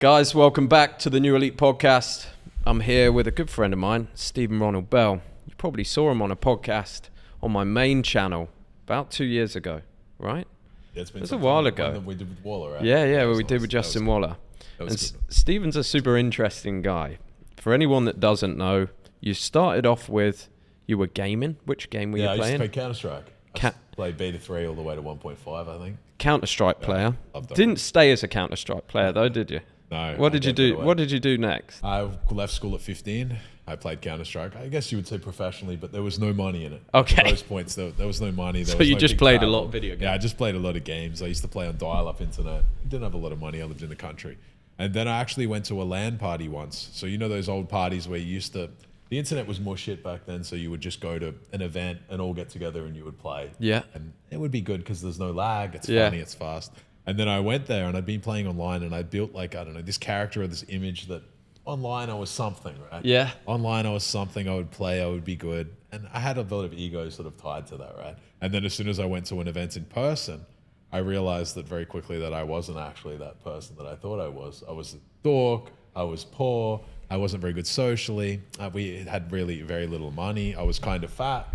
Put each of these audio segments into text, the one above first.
Guys, welcome back to the New Elite Podcast. I'm here with a good friend of mine, Stephen Ronald Bell. You probably saw him on a podcast on my main channel about 2 years ago, right? Yeah, it's been a while ago. That we did with Waller, right? Yeah, we did with Justin Waller. And Stephen's a super interesting guy. For anyone that doesn't know, you started off with, you were gaming. Which game were you playing? Yeah, I used to play Counter-Strike. I played Beta 3 all the way to 1.5, I think. Counter-Strike player. Didn't stay as a Counter-Strike player though, did you? No. What did you do? What did you do next? I left school at 15. I played Counter-Strike. I guess you would say professionally, but there was no money in it. Okay. At those points, there was no money. So you just played a lot of video games? Yeah, I just played a lot of games. I used to play on dial-up internet. I didn't have a lot of money. I lived in the country. And then I actually went to a LAN party once. So you know those old parties where you used to... The internet was more shit back then, so you would just go to an event and all get together and you would play. Yeah. And it would be good because there's no lag. It's funny, it's fast. And then I went there and I'd been playing online and I built this character or this image that online I was something, right? Yeah. Online I was something, I would play, I would be good. And I had a lot of ego sort of tied to that, right? And then as soon as I went to an event in person, I realized that very quickly that I wasn't actually that person that I thought I was. I was a dork, I was poor, I wasn't very good socially. We had really very little money. I was kind of fat.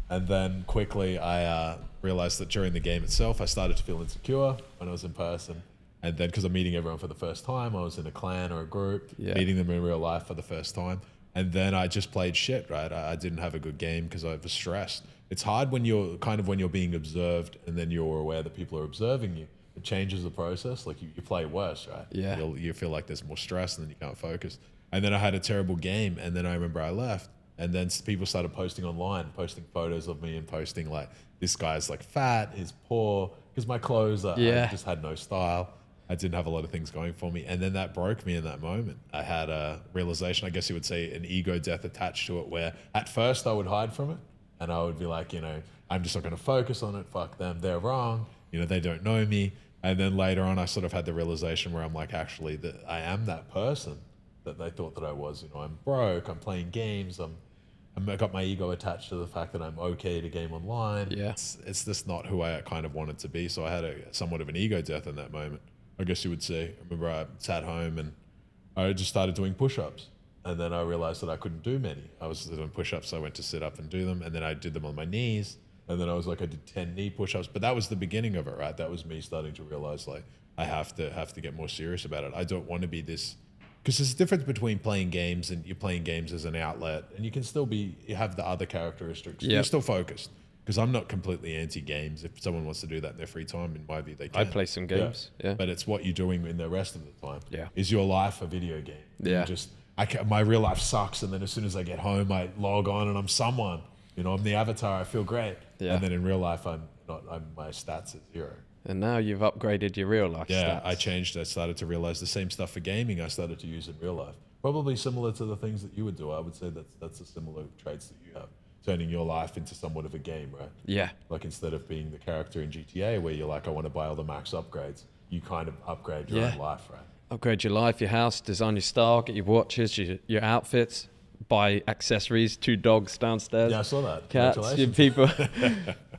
And then quickly I realized that during the game itself, I started to feel insecure when I was in person. And then because I'm meeting everyone for the first time, I was in a clan or a group, meeting them in real life for the first time. And then I just played shit, right? I didn't have a good game because I was stressed. It's hard when you're being observed and then you're aware that people are observing you. It changes the process. Like you play worse, right? Yeah. You feel like there's more stress and then you can't focus. And then I had a terrible game. And then I remember I left. And then people started posting online, posting photos of me and posting like, this guy's like fat, he's poor, because my clothes, I just had no style. I didn't have a lot of things going for me. And then that broke me in that moment. I had a realization, I guess you would say an ego death attached to it, where at first I would hide from it. And I would be like, I'm just not going to focus on it. Fuck them, they're wrong. They don't know me. And then later on, I sort of had the realization where I'm like, actually, that I am that person that they thought that I was. I'm broke, I'm playing games, I got my ego attached to the fact that I'm okay to game online. Yeah. It's just not who I kind of wanted to be. So I had somewhat of an ego death in that moment, I guess you would say. I remember I sat home and I just started doing push-ups. And then I realized that I couldn't do many. I was doing push-ups, so I went to sit up and do them. And then I did them on my knees. And then I did 10 knee push-ups. But that was the beginning of it, right? That was me starting to realize like, I have to get more serious about it. I don't want to be this... Because there's a difference between playing games and you're playing games as an outlet, and you can still you have the other characteristics. You're still focused. Because I'm not completely anti-games. If someone wants to do that in their free time, in my view, they can. I play some games, yeah. But it's what you're doing in the rest of the time. Yeah. Is your life a video game? Yeah. My real life sucks, and then as soon as I get home, I log on and I'm someone. I'm the avatar. I feel great. Yeah. And then in real life, I'm not. My stats are 0. And now you've upgraded your real life stats. I changed. I started to realize the same stuff for gaming I started to use in real life. Probably similar to the things that you would do. I would say that's a similar traits that you have. Turning your life into somewhat of a game, right? Yeah. Like instead of being the character in GTA where you're like, I want to buy all the max upgrades, you kind of upgrade your own life, right? Upgrade your life, your house, design your style, get your watches, your outfits, buy accessories, 2 dogs downstairs. Yeah, I saw that. Cats, your people.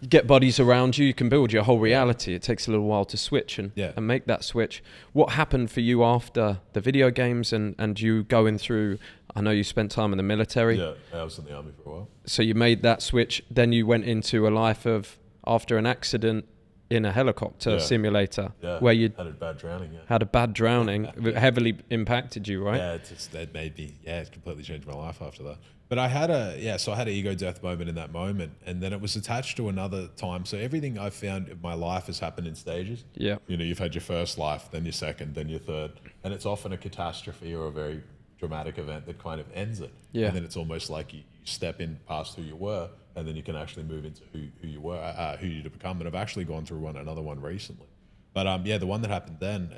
You get buddies around you, you can build your whole reality. It takes a little while to switch and make that switch. What happened for you after the video games and you going through, I know you spent time in the military. Yeah, I was in the army for a while. So you made that switch, then you went into a life of, after an accident in a helicopter simulator, where you had a bad drowning. Had a bad drowning, heavily impacted you, right? Yeah, it made me, it completely changed my life after that. But I had an ego death moment in that moment, and then it was attached to another time. So everything I've found in my life has happened in stages. Yeah. You've had your first life, then your second, then your third, and it's often a catastrophe or a very dramatic event that kind of ends it. Yeah. And then it's almost like you step in past who you were, and then you can actually move into who you were, who you to become. And I've actually gone through another one recently. But the one that happened then,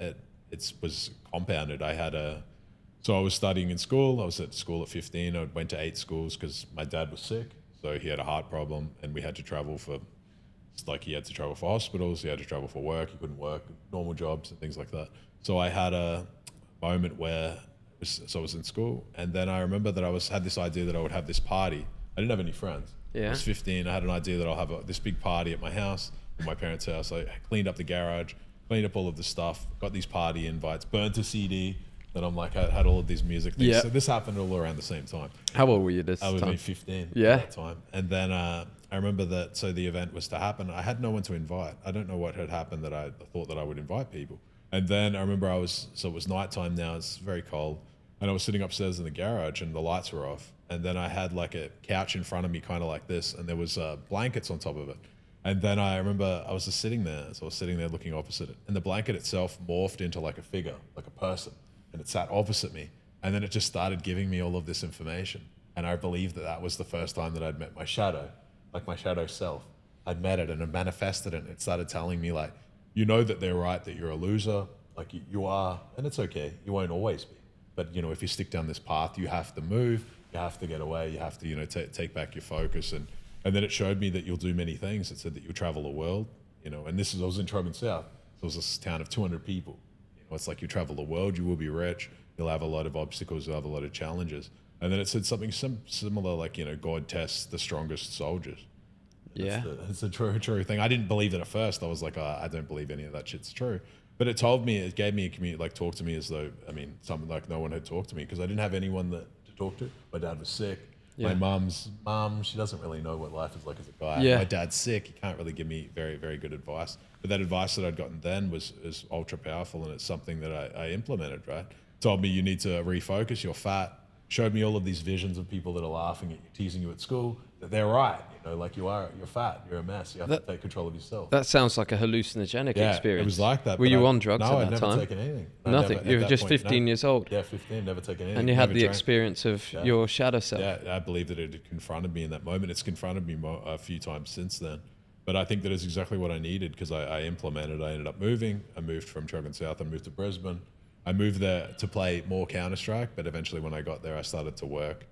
it was compounded. So I was studying in school. I was at school at 15. I went to 8 schools because my dad was sick. So he had a heart problem and we had to travel he had to travel for hospitals. He had to travel for work. He couldn't work normal jobs and things like that. So I had a moment where, I was in school. And then I remember that I had this idea that I would have this party. I didn't have any friends. Yeah. I was 15. I had an idea that I'll have this big party at my house, at my parents' house. I cleaned up the garage. cleaned up all of the stuff, got these party invites, burnt a CD. That I'm like, I had all of these music things. Yeah. So this happened all around the same time. How old were you this I was time? only 15 Yeah. at that time. And then I remember that, so the event was to happen. I had no one to invite. I don't know what had happened that I thought that I would invite people. And then I remember so it was nighttime now, it's very cold. And I was sitting upstairs in the garage and the lights were off. And then I had like a couch in front of me, kind of like this. And there was blankets on top of it. And then I remember I was just sitting there. So I was sitting there looking opposite it. And the blanket itself morphed into like a figure, like a person. And it sat opposite me. And then it just started giving me all of this information. And I believed that that was the first time that I'd met my shadow, like my shadow self. I'd met it and it manifested it. And it started telling me like, you know that they're right, that you're a loser, like you are, and it's okay. You won't always be. But, you know, if you stick down this path, you have to move, you have to get away, you have to, you know, take back your focus. And then it showed me that you'll do many things. It said that you'll travel the world, you know, and I was in Trogan South. So it was this town of 200 people. It's like you travel the world, you will be rich, you'll have a lot of obstacles, you'll have a lot of challenges. And then it said something similar like, you know, God tests the strongest soldiers. Yeah. It's a true thing. I didn't believe it at first. I was like, I don't believe any of that shit's true. But it gave me a community, like talk to me as though, I mean, something like no one had talked to me because I didn't have anyone to talk to. My dad was sick. Yeah. My mum's mum, she doesn't really know what life is like as a guy. Yeah. My dad's sick. He can't really give me very, very good advice. But that advice that I'd gotten then was ultra powerful, and it's something that I implemented, right? Told me you need to refocus, you're fat. Showed me all of these visions of people that are laughing at you, teasing you at school, that they're right. You know, like you're fat, you're a mess. You have to take control of yourself. That sounds like a hallucinogenic experience. It was like that. Were you on drugs at that time? No, I'd never taken anything. Nothing. You were just 15 years old. Yeah, 15, never taken anything. And you had the experience of your shadow self. Yeah, I believe that it had confronted me in that moment. It's confronted me a few times since then. But I think that is exactly what I needed because I implemented. I ended up moving. I moved from Trogan South. I moved to Brisbane. I moved there to play more Counter-Strike, but eventually when I got there, I started to work.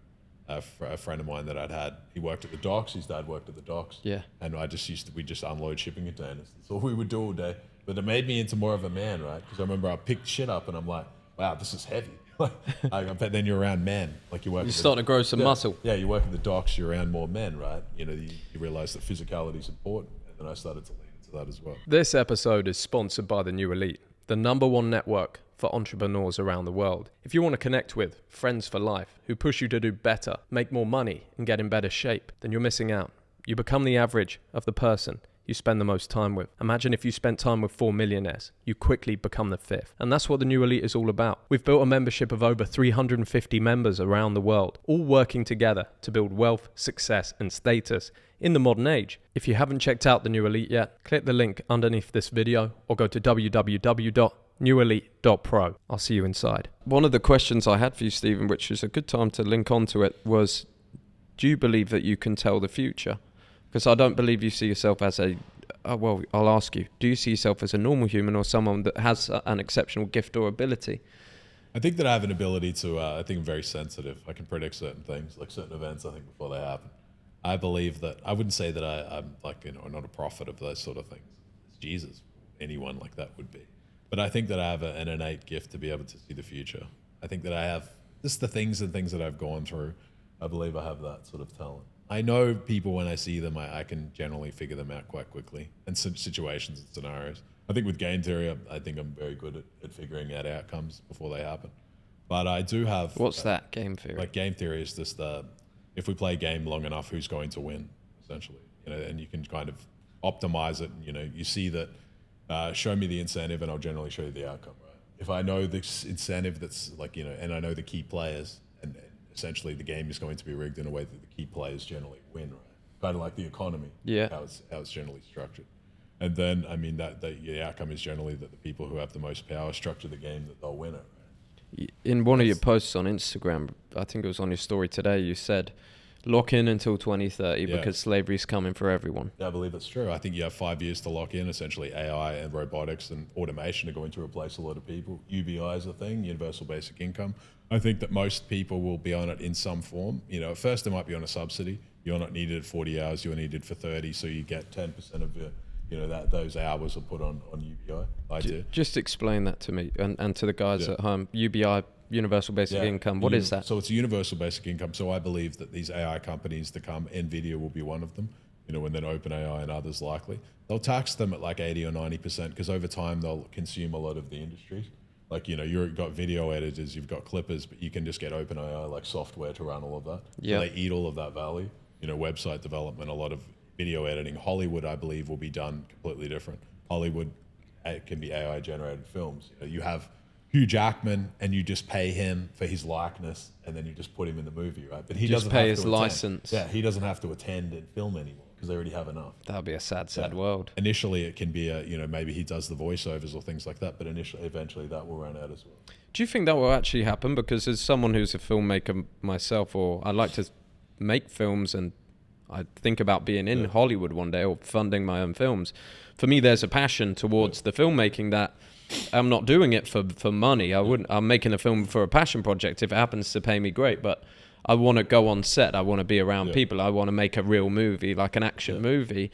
For a friend of mine that I'd had, he worked at the docks. His dad worked at the docks. Yeah. And we just unload shipping containers. That's all we would do all day. But it made me into more of a man, right? Because I remember I picked shit up and I'm like, wow, this is heavy. But then you're around men. Like you start to grow some muscle. Yeah, you work at the docks, you're around more men, right? You know, you realize that physicality is important. And then I started to lean into that as well. This episode is sponsored by the New Elite, the #1 network for entrepreneurs around the world. If you want to connect with friends for life who push you to do better, make more money, and get in better shape, then you're missing out. You become the average of the person you spend the most time with. Imagine if you spent time with 4 millionaires, you quickly become the 5th. And that's what the New Elite is all about. We've built a membership of over 350 members around the world, all working together to build wealth, success, and status in the modern age. If you haven't checked out the New Elite yet, click the link underneath this video or go to www.newelite.pro. I'll see you inside. One of the questions I had for you, Stephen, which is a good time to link onto it, was, do you believe that you can tell the future? Because I don't believe you see yourself as well, I'll ask you, do you see yourself as a normal human or someone that has an exceptional gift or ability? I think that I have an ability to, I think I'm very sensitive. I can predict certain things, like certain events, I think, before they happen. I believe that, I wouldn't say that I'm like, you know, not a prophet of those sort of things. It's Jesus, anyone like that would be. But I think that I have an innate gift to be able to see the future. I think that I have, just the things that I've gone through, I believe I have that sort of talent. I know people when I see them, I can generally figure them out quite quickly, and some situations and scenarios. I think with game theory, I think I'm very good at figuring out outcomes before they happen. But I do have... What's that, game theory? Like game theory is just, if we play a game long enough, who's going to win, essentially. You know, and you can kind of optimize it. You know, you see that, show me the incentive and I'll generally show you the outcome, right? If I know this incentive that's like, you know, and I know the key players, and essentially the game is going to be rigged in a way that the key players generally win, right? Kind of like the economy, how it's generally structured. And then, I mean, the outcome is generally that the people who have the most power structure the game that they'll win it, right? In one of your posts on Instagram, I think it was on your story today, you said, lock in until 2030 because slavery is coming for everyone. Yeah, I believe that's true. I think you have 5 years to lock in. Essentially, AI and robotics and automation are going to replace a lot of people. UBI is a thing, universal basic income. I think that most people will be on it in some form. You know, at first they might be on a subsidy. You're not needed at 40 hours, you're needed for 30, so you get 10% of your, you know, those hours are put on UBI. Just explain that to me and to the guys at home. UBI, universal basic income, what is that? So it's a universal basic income. So I believe that these AI companies that come, NVIDIA will be one of them. and then OpenAI and others likely, they'll tax them at like 80 or 90% because over time they'll consume a lot of the industry. Like, you've got video editors, you've got clippers, but you can just get OpenAI like software to run all of that. Yeah. So they eat all of that value. Website development, a lot of video editing. Hollywood, I believe, will be done completely different. Hollywood, it can be AI generated films. You have Hugh Jackman and you just pay him for his likeness and then you just put him in the movie, right? But he just doesn't pay have his to license. Yeah, he doesn't have to attend and film anymore because they already have enough. That would be a sad world. Initially, it can be maybe he does the voiceovers or things like that, but eventually that will run out as well. Do you think that will actually happen? Because as someone who's a filmmaker myself, or I like to make films and I think about being in Hollywood one day or funding my own films. For me, there's a passion towards the filmmaking that I'm not doing it for money. I'm making a film for a passion project. If it happens to pay me, great. But I want to go on set. I want to be around people. I want to make a real movie, like an action movie.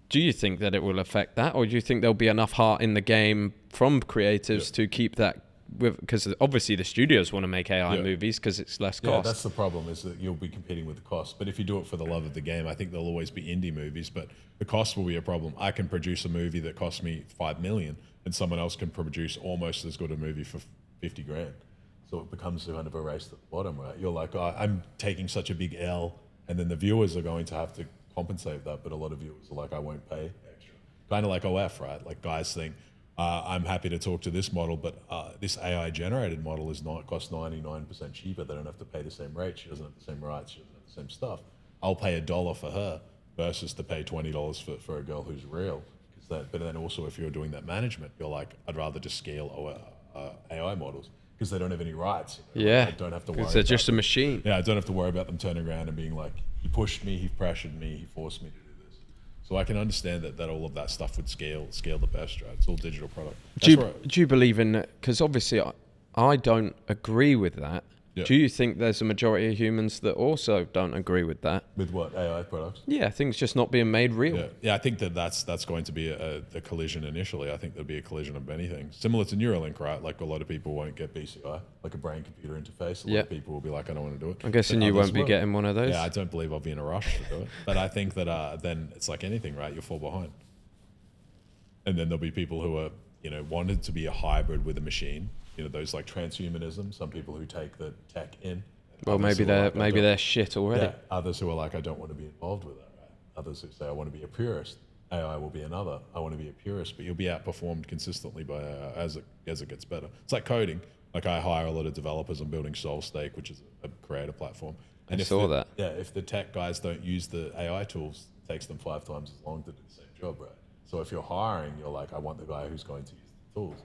Do you think that it will affect that? Or do you think there'll be enough heart in the game from creatives to keep that? Because obviously the studios want to make AI movies because it's less cost. Yeah, that's the problem, is that you'll be competing with the cost. But if you do it for the love of the game, I think there'll always be indie movies, but the cost will be a problem. I can produce a movie that costs me $5 million and someone else can produce almost as good a movie for 50 grand. So it becomes kind of a race to the bottom, right? You're like, oh, I'm taking such a big L, and then the viewers are going to have to compensate that, but a lot of viewers are like, I won't pay extra. Kind of like OF, right? Like guys think, I'm happy to talk to this model, but this AI generated model costs 99% cheaper. They don't have to pay the same rate. She doesn't have the same rights. She doesn't have the same stuff. I'll pay $1 for her versus to pay $20 for a girl who's real. But then also if you're doing that management, you're like, I'd rather just scale AI models because they don't have any rights. Yeah, I don't have to worry. Because they're just a machine. Yeah, I don't have to worry about them turning around and being like, he pushed me, he pressured me, he forced me to do this. So I can understand that all of that stuff would scale the best, right? It's all digital product. Do you believe in, because obviously I don't agree with that. Yeah. Do you think there's a majority of humans that also don't agree with that? With what, AI products? Yeah, things just not being made real. Yeah, I think that's going to be a collision initially. I think there'll be a collision of many things. Similar to Neuralink, right? Like a lot of people won't get BCI, like a brain-computer interface. A lot of people will be like, I don't want to do it. I'm guessing you won't be getting one of those. Yeah, I don't believe I'll be in a rush to do it. But I think that then it's like anything, right? You'll fall behind. And then there'll be people who are, wanted to be a hybrid with a machine. Those like transhumanism, some people who take the tech in. Well, maybe they're shit already. Yeah, others who are like, I don't want to be involved with that, right? Others who say, I want to be a purist. AI will be another. I want to be a purist, but you'll be outperformed consistently by as it gets better. It's like coding. Like I hire a lot of developers. I'm building SoulStake, which is a creator platform. And if the tech guys don't use the AI tools, it takes them 5 times as long to do the same job, right? So if you're hiring, you're like, I want the guy who's going to use the tools.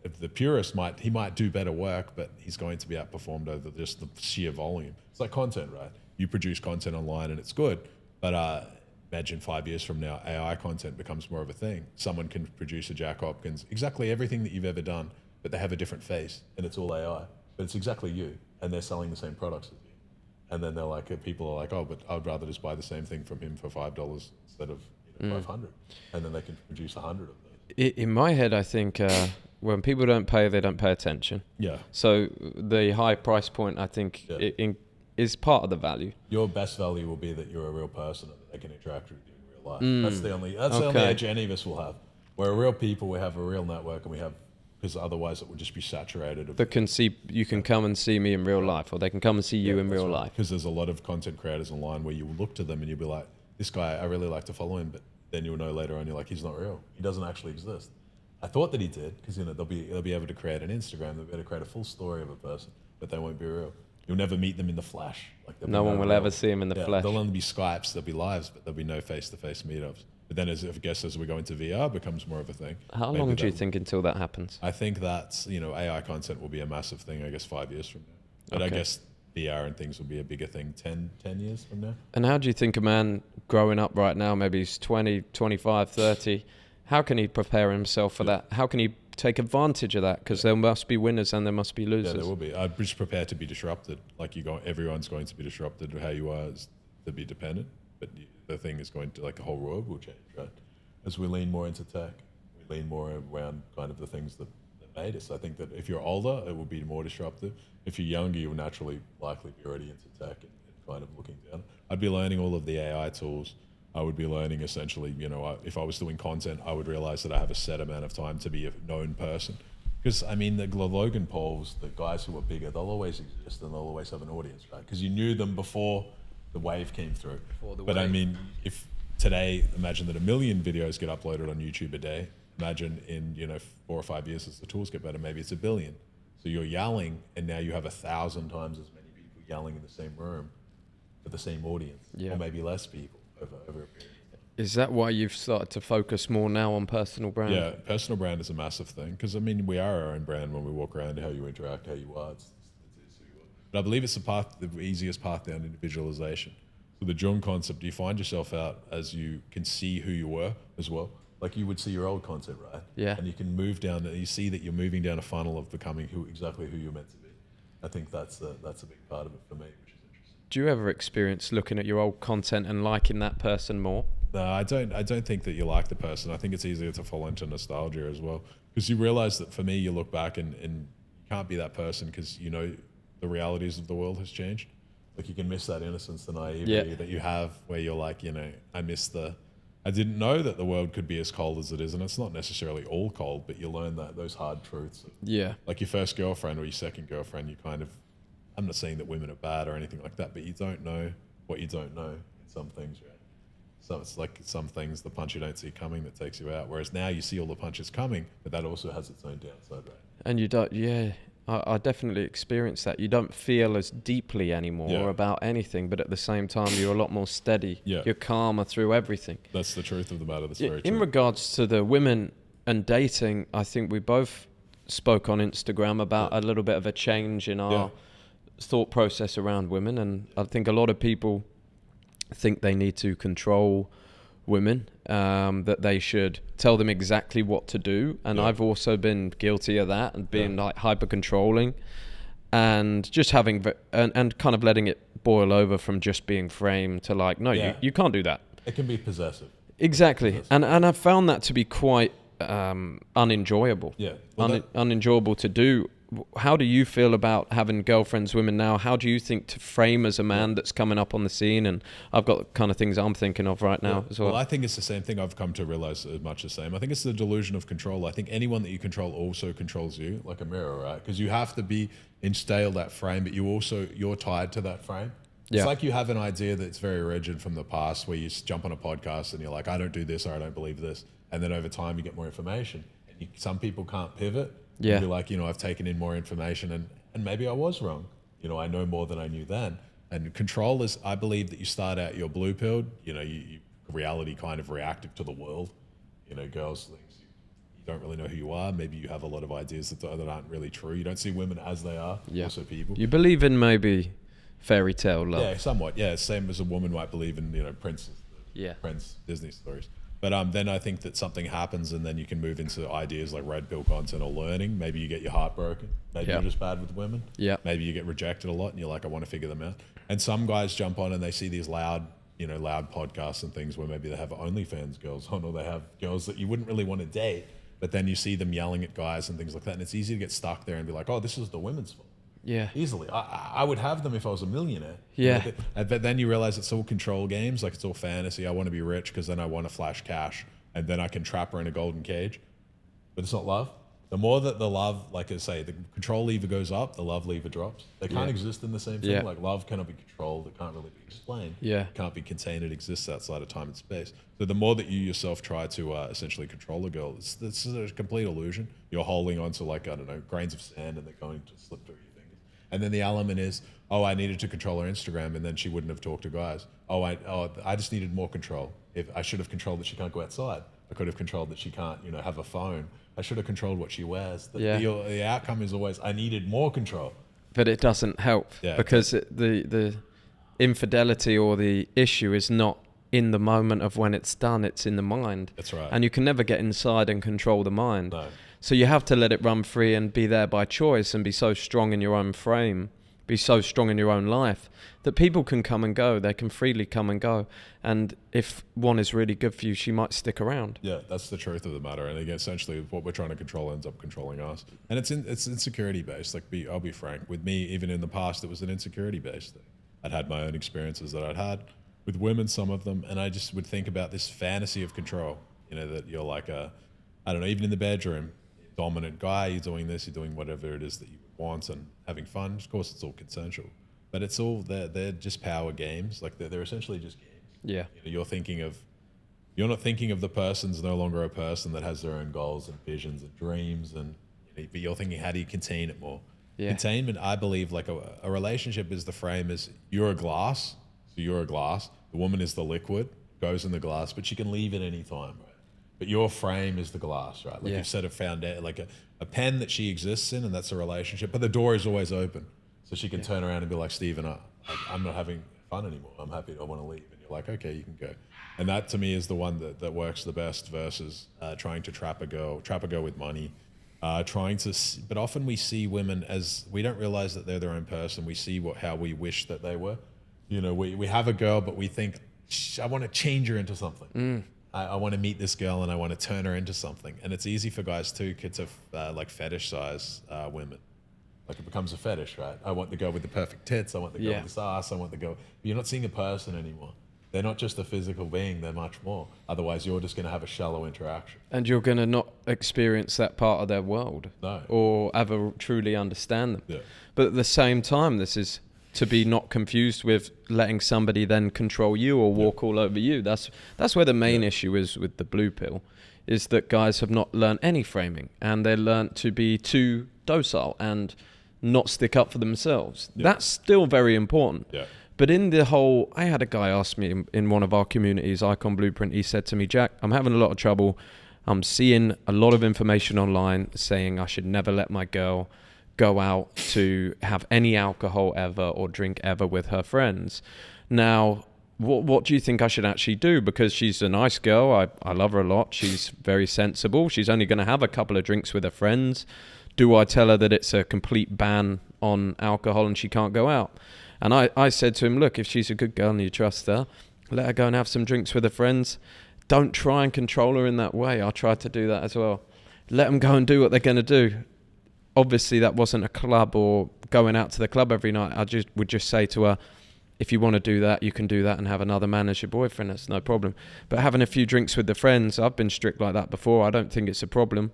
If the purist might do better work, but he's going to be outperformed over just the sheer volume. It's like content, right? You produce content online and it's good, but imagine 5 years from now, AI content becomes more of a thing. Someone can produce a Jack Hopkins, exactly everything that you've ever done, but they have a different face and it's all AI, but it's exactly you and they're selling the same products as you. And then they're like, people are like, oh, but I'd rather just buy the same thing from him for $5 instead of 500. And then they can produce 100 of those. In my head, I think when people don't pay, they don't pay attention. Yeah. So the high price point, I think, is part of the value. Your best value will be that you're a real person and that they can interact with you in real life. That's the only edge any of us will have. We're real people, we have a real network, and we have, because otherwise it would just be saturated. You can come and see me in real life, or they can come and see you in real life. Because there's a lot of content creators online where you will look to them and you'll be like, this guy, I really like to follow him, but then you'll know later on, you're like, he's not real. He doesn't actually exist. I thought that he did, because they'll be able to create an Instagram, they'll be able to create a full story of a person, but they won't be real. You'll never meet them in the flesh. No one will ever see him in the flesh. There'll only be Skypes, there'll be lives, but there'll be no face-to-face meetups. But then as we go into VR, it becomes more of a thing. How long do you think until that happens? I think that's, AI content will be a massive thing, I guess, 5 years from now. But I guess VR and things will be a bigger thing 10 years from now. And how do you think a man growing up right now, maybe he's 20, 25, 30, how can he prepare himself for that? How can he take advantage of that? Because there must be winners and there must be losers. Yeah, there will be. I'd just prepare to be disrupted. Like everyone's going to be disrupted. How you are is to be dependent. But the thing is going to, like, the whole world will change, right? As we lean more into tech, we lean more around kind of the things that made us. I think that if you're older, it will be more disruptive. If you're younger, you'll naturally likely be already into tech and kind of looking down. I'd be learning all of the AI tools. I would be learning essentially, if I was doing content, I would realize that I have a set amount of time to be a known person. Because, I mean, the Logan Pauls, the guys who are bigger, they'll always exist and they'll always have an audience, right? Because you knew them before the wave came through. I mean, if today, imagine that 1 million videos get uploaded on YouTube a day. Imagine in 4 or 5 years as the tools get better, maybe it's 1 billion. So you're yelling, and now you have 1,000 times as many people yelling in the same room for the same audience, or maybe less people over a period. Is that why you've started to focus more now on personal brand? Yeah, personal brand is a massive thing because, I mean, we are our own brand when we walk around, how you interact, how you are. It's who you are. But I believe it's the easiest path down into visualization. So the Jung concept, you find yourself out as you can see who you were as well. Like you would see your old content, right? Yeah. And you can move down, and you see that you're moving down a funnel of becoming exactly who you're meant to be. I think that's a big part of it for me, which is interesting. Do you ever experience looking at your old content and liking that person more? No, I don't think that you like the person. I think it's easier to fall into nostalgia as well. Because you realize that for me, you look back and you can't be that person because the realities of the world has changed. Like you can miss that innocence, the naivety that you have where you're like, I didn't know that the world could be as cold as it is. And it's not necessarily all cold, but you learn those hard truths. Yeah. Like your first girlfriend or your second girlfriend, you kind of, I'm not saying that women are bad or anything like that, but you don't know what you don't know in some things, right? So it's like some things, the punch you don't see coming that takes you out. Whereas now you see all the punches coming, but that also has its own downside, right? And you don't, I definitely experienced that. You don't feel as deeply anymore about anything, but at the same time, you're a lot more steady. Yeah. You're calmer through everything. That's the truth of the matter. That's very true. In regards to the women and dating, I think we both spoke on Instagram about a little bit of a change in our thought process around women. And I think a lot of people think they need to control women, that they should tell them exactly what to do. And I've also been guilty of that and being like hyper controlling and just having and kind of letting it boil over from just being framed to like, no, you can't do that. It can be possessive. Exactly. And I've found that to be quite unenjoyable. Yeah. Unenjoyable to do. How do you feel about having girlfriends, women now? How do you think to frame as a man that's coming up on the scene? And I've got kind of things I'm thinking of right now as well. Well, I think it's the same thing. I've come to realize much the same. I think it's the delusion of control. I think anyone that you control also controls you, like a mirror, right? Because you have to be instilled that frame, but you're tied to that frame. It's like you have an idea that's very rigid from the past where you jump on a podcast and you're like, I don't do this or I don't believe this. And then over time you get more information. And some people can't pivot. Yeah. You're like, I've taken in more information and maybe I was wrong. I know more than I knew then. And control is, I believe that you start out, you're blue pilled, you reality kind of reactive to the world. Girls, you don't really know who you are. Maybe you have a lot of ideas that aren't really true. You don't see women as they are, also people. You believe in maybe fairy tale love. Yeah, somewhat. Yeah, same as a woman might believe in, Prince Disney stories. But then I think that something happens and then you can move into ideas like red pill content or learning. Maybe you get your heart broken. Maybe you're just bad with women. Yeah. Maybe you get rejected a lot and you're like, I want to figure them out. And some guys jump on and they see these loud podcasts and things where maybe they have OnlyFans girls on or they have girls that you wouldn't really want to date. But then you see them yelling at guys and things like that. And it's easy to get stuck there and be like, oh, this is the women's fault. Yeah. Easily. I would have them if I was a millionaire. Yeah. But then you realize it's all control games. Like it's all fantasy. I want to be rich because then I want to flash cash. And then I can trap her in a golden cage. But it's not love. The more that the love, like I say, the control lever goes up, the love lever drops. They can't exist in the same thing. Like love cannot be controlled. It can't really be explained. Yeah. It can't be contained. It exists outside of time and space. So the more that you yourself try to essentially control a girl, it's a complete illusion. You're holding on to grains of sand and they're going to slip through your fingers. And then the element is, I needed to control her Instagram and then she wouldn't have talked to guys. I just needed more control. If I should have controlled that she can't go outside. I could have controlled that she can't, have a phone. I should have controlled what she wears. The outcome is always, I needed more control. But it doesn't help because the infidelity or the issue is not in the moment of when it's done, it's in the mind. That's right. And you can never get inside and control the mind. No. So you have to let it run free and be there by choice and be so strong in your own frame, be so strong in your own life that people can come and go. They can freely come and go. And if one is really good for you, she might stick around. Yeah, that's the truth of the matter. And again, essentially what we're trying to control ends up controlling us. And it's insecurity based. Like I'll be frank with me, even in the past, it was an insecurity based thing. I'd had my own experiences that I'd had with women, some of them, and I just would think about this fantasy of control, you know, that you're like a, I don't know, even in the bedroom, dominant guy, you're doing this, you're doing whatever it is that you want and having fun. Of course, it's all consensual, but it's all, they're just power games. Like they're essentially just games. Yeah. You know, you're not thinking of the person's no longer a person that has their own goals and visions and dreams, and but you're thinking, how do you contain it more? Yeah. Containment, I believe, like a relationship is the frame is you're a glass, so you're a glass. The woman is the liquid, goes in the glass, but she can leave at any time, right? But your frame is the glass, right? Like you've set a foundation, like a pen that she exists in, and that's a relationship. But the door is always open, so she can turn around and be like, Stephen, I'm not having fun anymore. I'm happy. I want to leave. And you're like, okay, you can go. And that to me is the one that works the best versus trying to trap a girl with money. But often we see women as, we don't realize that they're their own person. We see how we wish that they were. You know, we have a girl, but we think, I want to change her into something. I want to meet this girl and I want to turn her into something. And it's easy for guys too to like fetish size women. Like it becomes a fetish, right? I want the girl with the perfect tits. I want the girl with this ass. I want the girl. But you're not seeing a person anymore. They're not just a physical being, they're much more. Otherwise, you're just going to have a shallow interaction. And you're going to not experience that part of their world. No. Or ever truly understand them. Yeah. But at the same time, this is to be not confused with letting somebody then control you or walk all over you. That's where the main issue is with the blue pill, is that guys have not learned any framing, and they learned to be too docile and not stick up for themselves. Yeah. That's still very important. Yeah. But in the whole, I had a guy ask me in one of our communities, Icon Blueprint, he said to me, Jack, I'm having a lot of trouble. I'm seeing a lot of information online saying I should never let my girl go out to have any alcohol ever or drink ever with her friends. Now, what do you think I should actually do? Because she's a nice girl. I love her a lot. She's very sensible. She's only going to have a couple of drinks with her friends. Do I tell her that it's a complete ban on alcohol and she can't go out? And I said to him, look, if she's a good girl and you trust her, let her go and have some drinks with her friends. Don't try and control her in that way. I tried to do that as well. Let them go and do what they're going to do. Obviously, that wasn't a club or going out to the club every night. I would just say to her, if you want to do that, you can do that and have another man as your boyfriend. That's no problem. But having a few drinks with the friends, I've been strict like that before. I don't think it's a problem.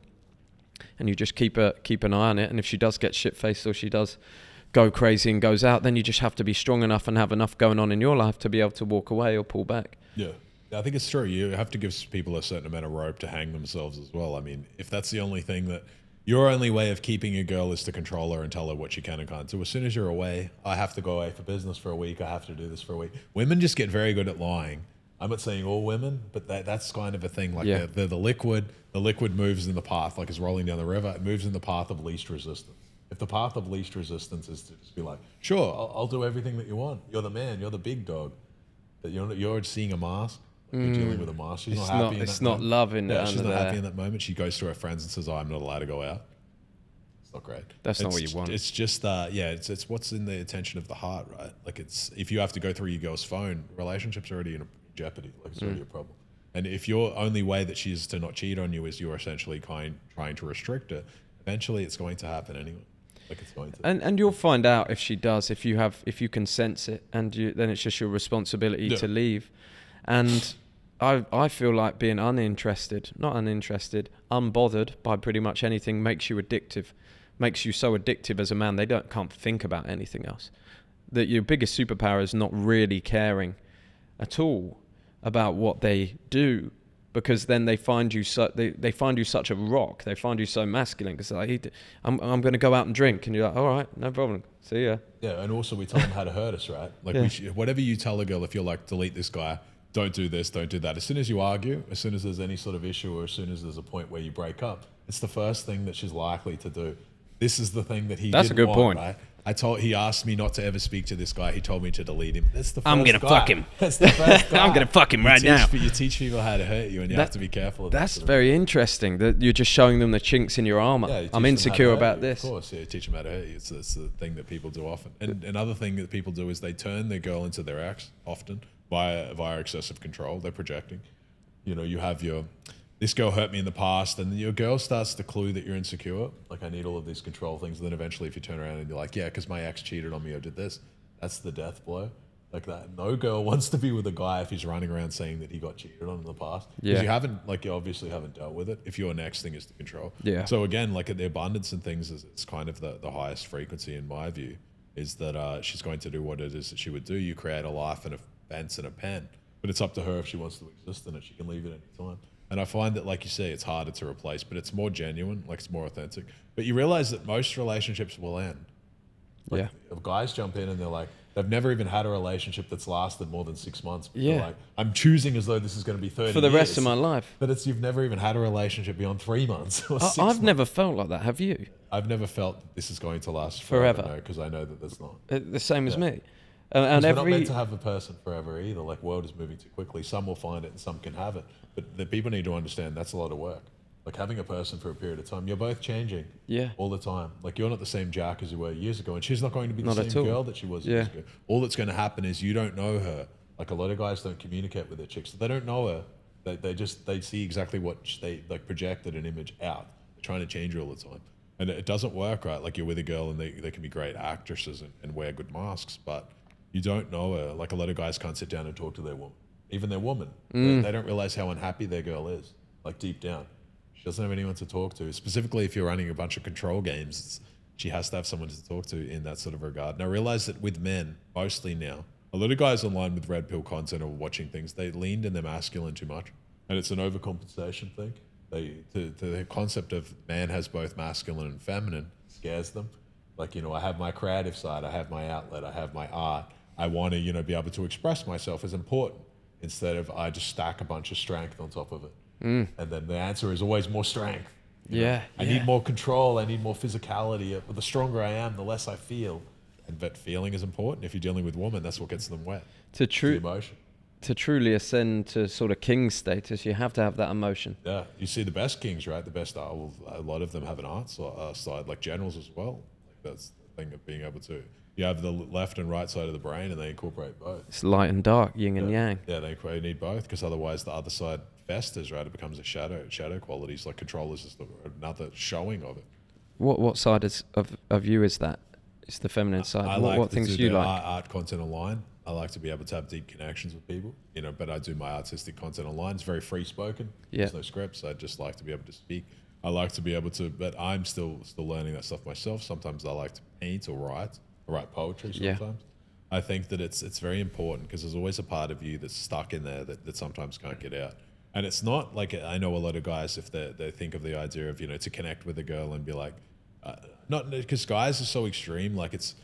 And you just keep an eye on it. And if she does get shit-faced or she does go crazy and goes out, then you just have to be strong enough and have enough going on in your life to be able to walk away or pull back. Yeah, I think it's true. You have to give people a certain amount of rope to hang themselves as well. I mean, if that's the only thing that, your only way of keeping a girl is to control her and tell her what she can and can't do. As soon as you're away, I have to go away for business for a week. I have to do this for a week. Women just get very good at lying. I'm not saying all women, but that's kind of a thing. Like they're the liquid. The liquid moves in the path, like it's rolling down the river. It moves in the path of least resistance. If the path of least resistance is to just be like, sure, I'll do everything that you want. You're the man. You're the big dog. That you're seeing a mask. You're dealing with a mask. She's not happy. It's not love in she's not happy in that moment. She goes to her friends and says, "Oh, I'm not allowed to go out." It's not great. That's not what you want. It's just it's what's in the attention of the heart, right? Like it's, if you have to go through your girl's phone, relationship's already in jeopardy. Like it's already a problem. And if your only way that she's to not cheat on you is you're essentially trying to restrict her, eventually it's going to happen anyway. Like it's going to. And you'll find out if she does, if you can sense it, and then it's just your responsibility to leave. And I feel like being unbothered by pretty much anything makes you addictive, makes you so addictive as a man they can't think about anything else. That your biggest superpower is not really caring at all about what they do, because then they find you they find you such a rock. They find you so masculine because like, I'm going to go out and drink, and you're like, all right, no problem, see ya. Yeah, and also we tell them how to hurt us, right? Like whatever you tell a girl, if you're like, delete this guy, don't do this, don't do that. As soon as you argue, as soon as there's any sort of issue, or as soon as there's a point where you break up, it's the first thing that she's likely to do. This is the thing that he That's didn't a good want, point. Right? He asked me not to ever speak to this guy. He told me to delete him. That's the first I'm gonna guy. fuck him. That's the first guy. I'm gonna fuck him right now. You teach people how to hurt you, and you have to be careful of that. That's very interesting. That you're just showing them the chinks in your armor. Yeah, I'm insecure about this. Of course, yeah, teach them how to hurt you. It's the thing that people do often. And another thing that people do is they turn their girl into their ex often via excessive control. They're projecting. You know, you have this girl hurt me in the past, and your girl starts to clue that you're insecure. Like, I need all of these control things. And then eventually if you turn around and you're like, yeah, because my ex cheated on me or did this, That's the death blow. Like that, no girl wants to be with a guy if he's running around saying that he got cheated on in the past. Because you obviously haven't dealt with it. If your next thing is to control. Yeah. So again, like the abundance and things is kind of the highest frequency in my view, is that she's going to do what it is that she would do. You create a life and a fence and a pen, but it's up to her if she wants to exist in it. She can leave at any time. And I find that, like you say, it's harder to replace, but it's more genuine, like it's more authentic. But you realize that most relationships will end. Like, if guys jump in and they're like, they've never even had a relationship that's lasted more than 6 months. They're like, I'm choosing as though this is going to be 30 for the years, rest of my life. But you've never even had a relationship beyond 3 months or 6 months. I've never felt like that. Have you? I've never felt that this is going to last forever. Because I know that that's not. The same as me. And we're not meant to have a person forever either. Like, world is moving too quickly. Some will find it and some can have it. But the people need to understand that's a lot of work. Like having a person for a period of time, you're both changing all the time. Like you're not the same Jack as you were years ago, and she's not going to be the same girl that she was years ago. All that's going to happen is you don't know her. Like a lot of guys don't communicate with their chicks. They don't know her. They see exactly what they like projected an image out. They're trying to change her all the time. And it doesn't work, right? Like you're with a girl and they can be great actresses and wear good masks, but you don't know her. Like a lot of guys can't sit down and talk to their woman. Even their woman. They don't realize how unhappy their girl is, like deep down. She doesn't have anyone to talk to. Specifically, if you're running a bunch of control games, she has to have someone to talk to in that sort of regard. And I realize that with men, mostly now, a lot of guys online with red pill content or watching things, they leaned in their masculine too much. And it's an overcompensation thing. The concept of man has both masculine and feminine scares them. Like, I have my creative side, I have my outlet, I have my art. I want to, be able to express myself as important instead of I just stack a bunch of strength on top of it. And then the answer is always more strength. I need more control. I need more physicality. But the stronger I am, the less I feel. But feeling is important. If you're dealing with women, that's what gets them wet. Emotion. To truly ascend to sort of king status, you have to have that emotion. Yeah, you see the best kings, right? The best art. Well, a lot of them have an art side, like generals as well. Like that's the thing of being able to. You have the left and right side of the brain, and they incorporate both. It's light and dark, yin and yang. Yeah, they need both because otherwise the other side festers, right? It becomes a shadow qualities. Like control is just another showing of it. What side of you is that? It's the feminine side. What things do you like? Art content online. I like to be able to have deep connections with people, but I do my artistic content online. It's very free spoken. There's no scripts. I just like to be able to speak. I like to be able to, but I'm still learning that stuff myself. Sometimes I like to paint or write poetry sometimes. I think that it's very important because there's always a part of you that's stuck in there that sometimes can't get out. And it's not like, I know a lot of guys, if they think of the idea of, to connect with a girl and be like, not because guys are so extreme, like it's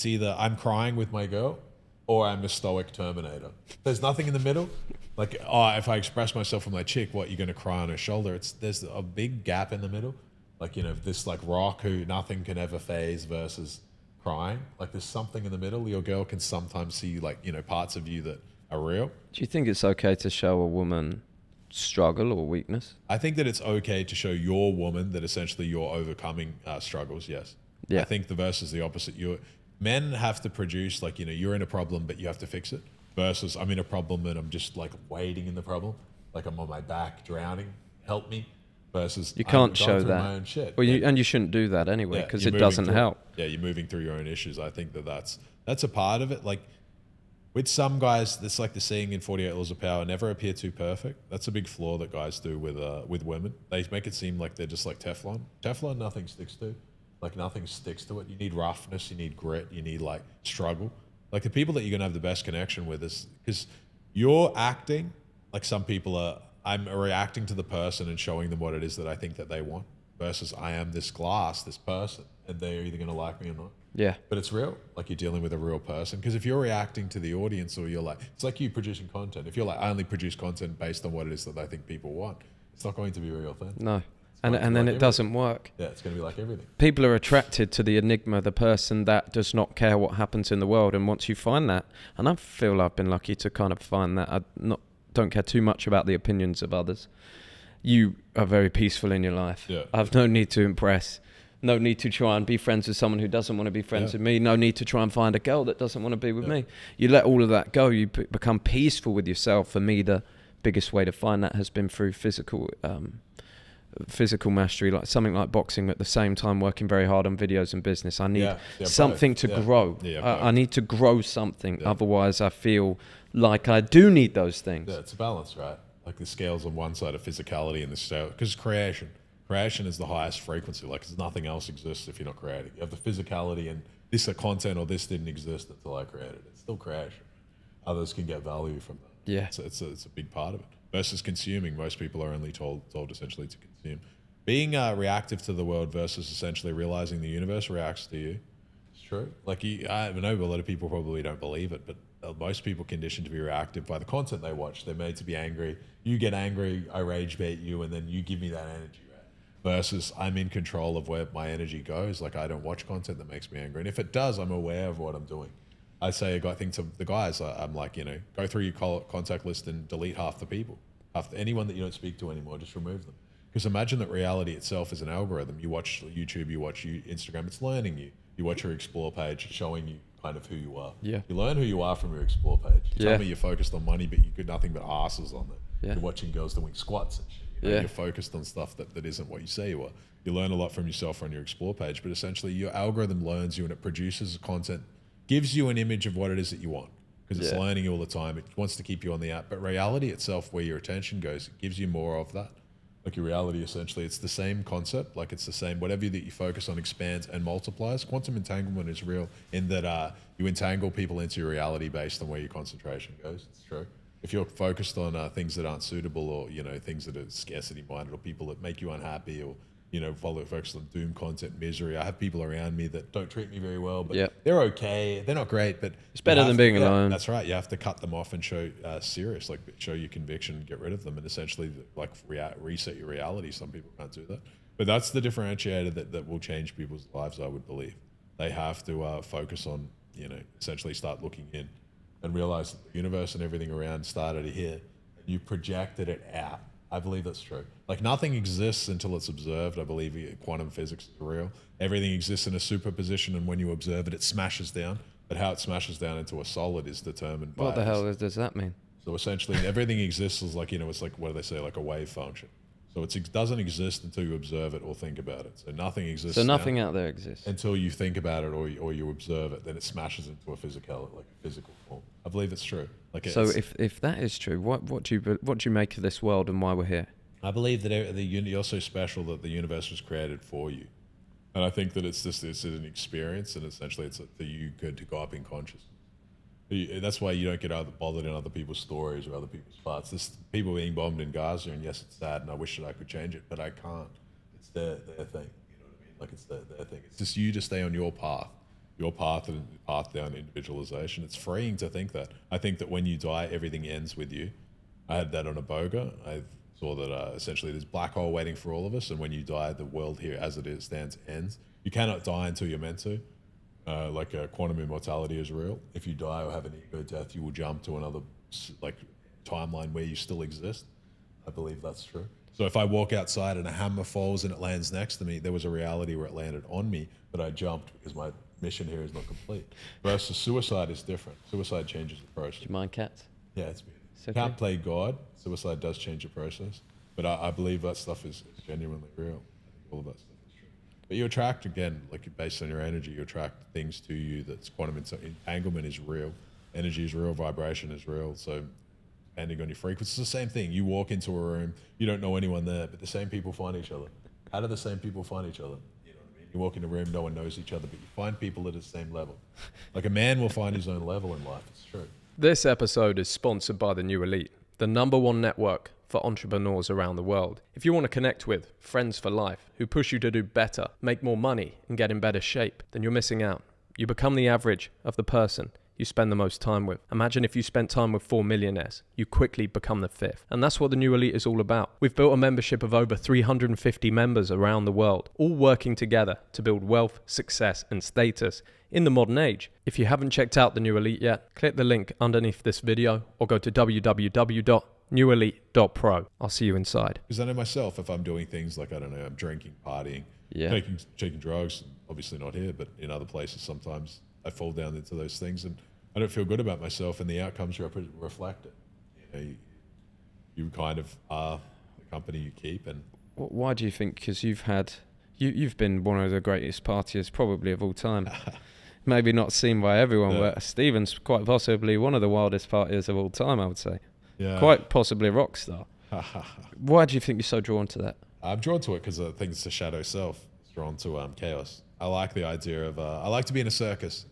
either I'm crying with my girl or I'm a stoic Terminator. There's nothing in the middle. Like, if I express myself with my chick, what, you're going to cry on her shoulder? There's a big gap in the middle. Like, this like rock who nothing can ever phase versus crying. Like there's something in the middle. Your girl can sometimes see like, parts of you that are real. Do you think it's okay to show a woman struggle or weakness? I think that it's okay to show your woman that essentially you're overcoming struggles, yes. Yeah. I think the versus the opposite. Men have to produce like, you're in a problem, but you have to fix it. Versus I'm in a problem and I'm just like wading in the problem. Like I'm on my back drowning, help me. Versus you can't show that. My own shit. Well, you shouldn't do that anyway because it doesn't help. Yeah, you're moving through your own issues. I think that's a part of it. Like with some guys, it's like the saying in 48 Laws of Power: never appear too perfect. That's a big flaw that guys do with women. They make it seem like they're just like Teflon. Teflon, nothing sticks to. Like nothing sticks to it. You need roughness. You need grit. You need like struggle. Like the people that you're gonna have the best connection with is because you're acting like some people are. I'm reacting to the person and showing them what it is that I think that they want versus I am this person, and they're either going to like me or not. Yeah. But it's real. Like you're dealing with a real person. Because if you're reacting to the audience or you're like, it's like you producing content. If you're like, I only produce content based on what it is that I think people want, it's not going to be a real thing. No. And then it doesn't work. Yeah, it's going to be like everything. People are attracted to the enigma, the person that does not care what happens in the world. And once you find that, and I feel I've been lucky to kind of find that, don't care too much about the opinions of others. You are very peaceful in your life. Yeah. I have no need to impress. No need to try and be friends with someone who doesn't want to be friends with me. No need to try and find a girl that doesn't want to be with me. You let all of that go. You become peaceful with yourself. For me, the biggest way to find that has been through physical physical mastery, like something like boxing, at the same time working very hard on videos and business. I need something to grow. I need to grow something. Otherwise, I feel like I do need those things. Yeah, it's a balance, right? Like the scales on one side of physicality and the scale, because creation is the highest frequency. Like nothing else exists if you're not creating. You have the physicality, and this content or this didn't exist until I created it. It's still creation. Others can get value from that. Yeah, it's a big part of it. Versus consuming, most people are only told essentially to consume. Being reactive to the world versus essentially realizing the universe reacts to you. It's true. Like I know a lot of people probably don't believe it, but most people conditioned to be reactive by the content they watch. They're made to be angry. You get angry, I rage bait you, and then you give me that energy, right? Versus I'm in control of where my energy goes. Like I don't watch content that makes me angry. And if it does, I'm aware of what I'm doing. I say I think to the guys, I'm like, go through your contact list and delete half the people. Anyone that you don't speak to anymore, just remove them. Because imagine that reality itself is an algorithm. You watch YouTube, you watch Instagram, it's learning you. You watch your explore page, it's showing you kind of who you are. Yeah. You learn who you are from your explore page. You tell me you're focused on money, but you get nothing but asses on it. Yeah. You're watching girls doing squats and shit. You're focused on stuff that isn't what you say you are. You learn a lot from yourself on your explore page, but essentially your algorithm learns you and it produces content, gives you an image of what it is that you want. Because it's learning you all the time. It wants to keep you on the app. But reality itself, where your attention goes, it gives you more of that. Like your reality, essentially, it's the same concept. Like it's the same, whatever that you focus on expands and multiplies. Quantum entanglement is real in that you entangle people into your reality based on where your concentration goes. It's true. If you're focused on things that aren't suitable, or things that are scarcity minded, or people that make you unhappy, or focus on doom content, misery. I have people around me that don't treat me very well, but they're okay. They're not great, but it's better than being alone. That's right. You have to cut them off and show serious, like show your conviction and get rid of them, and essentially like reset your reality. Some people can't do that, but that's the differentiator that will change people's lives. I would believe they have to focus on, essentially start looking in and realize that the universe and everything around started here, and you projected it out. I believe that's true. Like nothing exists until it's observed. I believe quantum physics is real. Everything exists in a superposition, and when you observe it, it smashes down. But how it smashes down into a solid is determined by... What the hell does that mean? So essentially, everything exists as like, it's like, what do they say, like a wave function. So it doesn't exist until you observe it or think about it. So nothing exists. So nothing out there exists until you think about it or you observe it. Then it smashes into a physical form. I believe it's true. Like so, if that is true, what do you make of this world and why we're here? I believe that you're so special that the universe was created for you, and I think that it's an experience, and essentially it's that you could to go up in consciousness. That's why you don't get bothered in other people's stories or other people's parts. There's people being bombed in Gaza, and yes, it's sad, and I wish that I could change it, but I can't. It's their thing. You know what I mean? Like it's their thing. It's just you to stay on your path and path down individualization. It's freeing to think that. I think that when you die, everything ends with you. I had that on a boga. I saw that essentially there's black hole waiting for all of us, and when you die, the world here as it stands ends. You cannot die until you're meant to. Quantum immortality is real. If you die or have an ego death, you will jump to another timeline where you still exist. I believe that's true. So if I walk outside and a hammer falls and it lands next to me, there was a reality where it landed on me, but I jumped because my mission here is not complete. Versus suicide is different. Suicide changes the process. Do you mind cats? Yeah, it's beautiful. Okay. Can't play God. Suicide does change the process, but I believe that stuff is genuinely real. I think all of that stuff. But you attract, again, like based on your energy, you attract things to you that's quantum entanglement is real. Energy is real, vibration is real. So depending on your frequency, it's the same thing. You walk into a room, you don't know anyone there, but the same people find each other. How do the same people find each other? You know what I mean? You walk in a room, no one knows each other, but you find people at the same level. Like a man will find his own level in life, it's true. This episode is sponsored by the New Elite, the #1 network for entrepreneurs around the world. If you want to connect with friends for life who push you to do better, make more money, and get in better shape, then you're missing out. You become the average of the person you spend the most time with. Imagine if you spent time with 4 millionaires, you quickly become the 5th. And that's what the New Elite is all about. We've built a membership of over 350 members around the world, all working together to build wealth, success, and status in the modern age. If you haven't checked out the New Elite yet, click the link underneath this video or go to www.newelite.pro. I'll see you inside. Because I know myself, if I'm doing things like, I don't know, I'm drinking, partying, taking drugs, obviously not here, but in other places, sometimes I fall down into those things and I don't feel good about myself, and the outcomes reflect it. You kind of are the company you keep, and Why do you think? Because you've been one of the greatest partiers probably of all time. Maybe not seen by everyone, but Stephen's quite possibly one of the wildest partiers of all time, I would say. Yeah. Quite possibly a rock star. Why do you think you're so drawn to that? I'm drawn to it because I think it's the shadow self. It's drawn to chaos. I like the idea of, I like to be in a circus.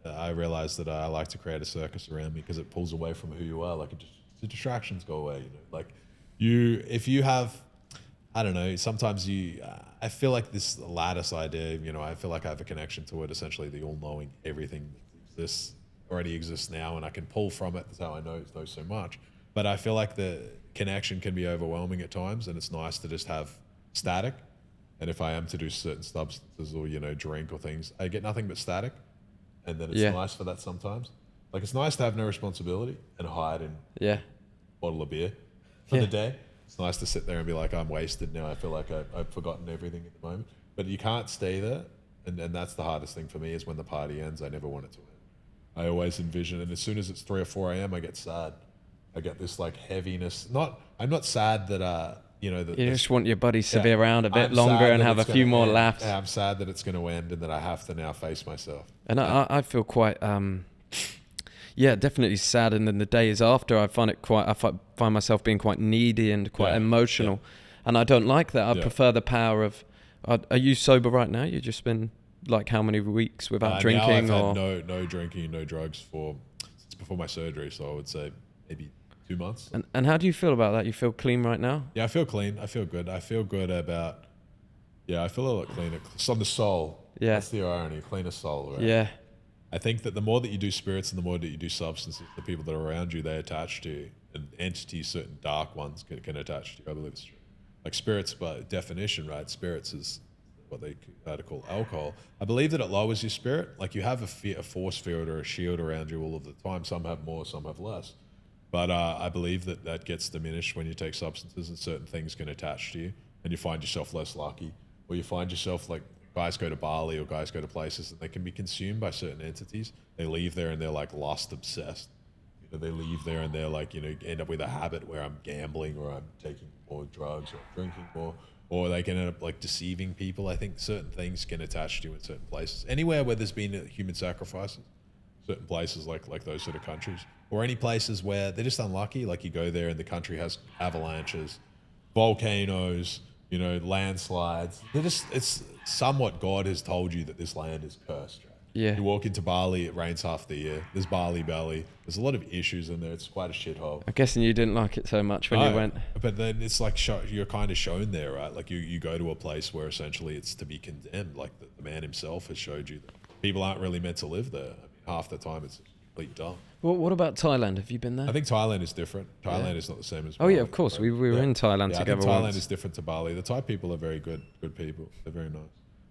I realize that I like to create a circus around me because it pulls away from who you are. Like the distractions go away, like if you have, I don't know, sometimes I feel like this lattice idea, I feel like I have a connection to it, essentially the all-knowing, everything already exists now, and I can pull from it. That's how I know so much. But I feel like the connection can be overwhelming at times, and it's nice to just have static. And if I am to do certain substances or, drink or things, I get nothing but static. And then it's nice for that sometimes. Like, it's nice to have no responsibility and hide in a bottle of beer for the day. It's nice to sit there and be like, I'm wasted now. I feel like I've forgotten everything at the moment. But you can't stay there. And that's the hardest thing for me, is when the party ends, I never want it to end. I always envision, and as soon as it's 3 or 4 a.m., I get sad. I get this like heaviness. I'm not sad that, you just want your buddies to be around a bit longer and have a few more laughs. Yeah, I'm sad that it's going to end and that I have to now face myself. And I feel quite, definitely sad. And then the days after, I find myself being quite needy and quite emotional. Yeah. And I don't like that. I prefer the power of, are you sober right now? You've just been like how many weeks without drinking? Now I've had no drinking, no drugs since before my surgery. So I would say maybe 2 months. And how do you feel about that? You feel clean right now? Yeah, I feel clean. I feel good. I feel good about, I feel a lot cleaner. It's on the soul. Yeah. That's the irony, cleaner soul. Right? Yeah. I think that the more that you do spirits and the more that you do substances, the people that are around you, they attach to you. And entities, certain dark ones can attach to you. I believe it's true. Like spirits, by definition, right? Spirits is what they call alcohol. I believe that it lowers your spirit. Like you have a force field or a shield around you all of the time. Some have more, some have less. But I believe that gets diminished when you take substances, and certain things can attach to you, and you find yourself less lucky, or you find yourself like guys go to Bali or guys go to places and they can be consumed by certain entities. They leave there and they're like lust obsessed. They leave there and they're like, end up with a habit where I'm gambling or I'm taking more drugs or drinking more, or they can end up like deceiving people. I think certain things can attach to you in certain places. Anywhere where there's been human sacrifices, certain places like those sort of countries, or any places where they're just unlucky. Like you go there and the country has avalanches, volcanoes, landslides. It's somewhat God has told you that this land is cursed. Right? Yeah. You walk into Bali, it rains half the year. There's Bali belly. There's a lot of issues in there. It's quite a shithole. I'm guessing you didn't like it so much when you went. But then it's like you're kind of shown there, right? Like you go to a place where essentially it's to be condemned. Like the man himself has showed you that people aren't really meant to live there. I mean, half the time it's complete dumb. Well, what about Thailand? Have you been there? I think Thailand is different. Thailand is not the same as Bali. Oh yeah, of course. Right? We were in Thailand together. I think Thailand is different to Bali. The Thai people are very good people. They're very nice.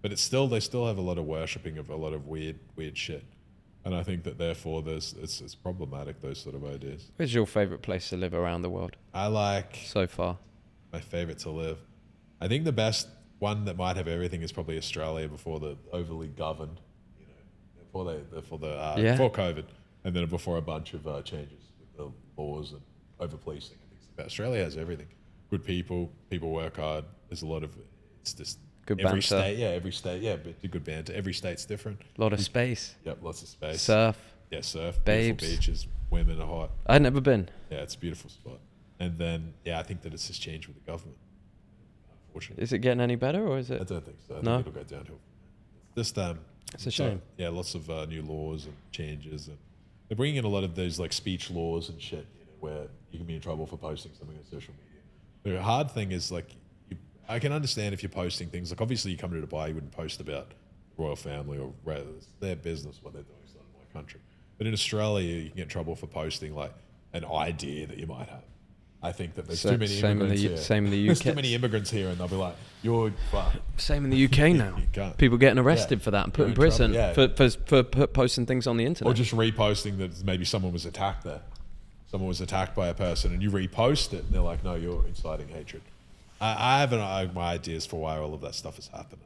But they still have a lot of worshipping of a lot of weird shit. And I think that therefore it's problematic, those sort of ideas. Where's your favourite place to live around the world? So far. My favourite to live. I think the best one that might have everything is probably Australia before the overly governed, before COVID, and then before a bunch of changes with the laws and over policing and things like that. Australia has everything. Good people work hard. There's a lot of, it's just good banter. Every state, but good banter. Every state's different. A lot of space. Yep, lots of space. Surf. Yeah, surf. Babes. Beautiful beaches. Women are hot. I've never been. Yeah, it's a beautiful spot. And then, I think that it's just changed with the government. Unfortunately. Is it getting any better, or is it? I don't think so. I think it'll go downhill. It's just, it's a shame. Lots of new laws and changes, and they're bringing in a lot of those like speech laws and shit, where you can be in trouble for posting something on social media. The hard thing is like, I can understand if you're posting things like, obviously you come to Dubai, you wouldn't post about the royal family or it's their business what they're doing. It's not my country. But in Australia, you can get in trouble for posting like an idea that you might have. I think that there's too many immigrants here. Same in the UK. There's too many immigrants here, and they'll be like, "You're fucked." Same in the UK now. People getting arrested for that and put in prison for posting things on the internet. Or just reposting that maybe someone was attacked there. Someone was attacked by a person, and you repost it, and they're like, "No, you're inciting hatred." I have my ideas for why all of that stuff has happened.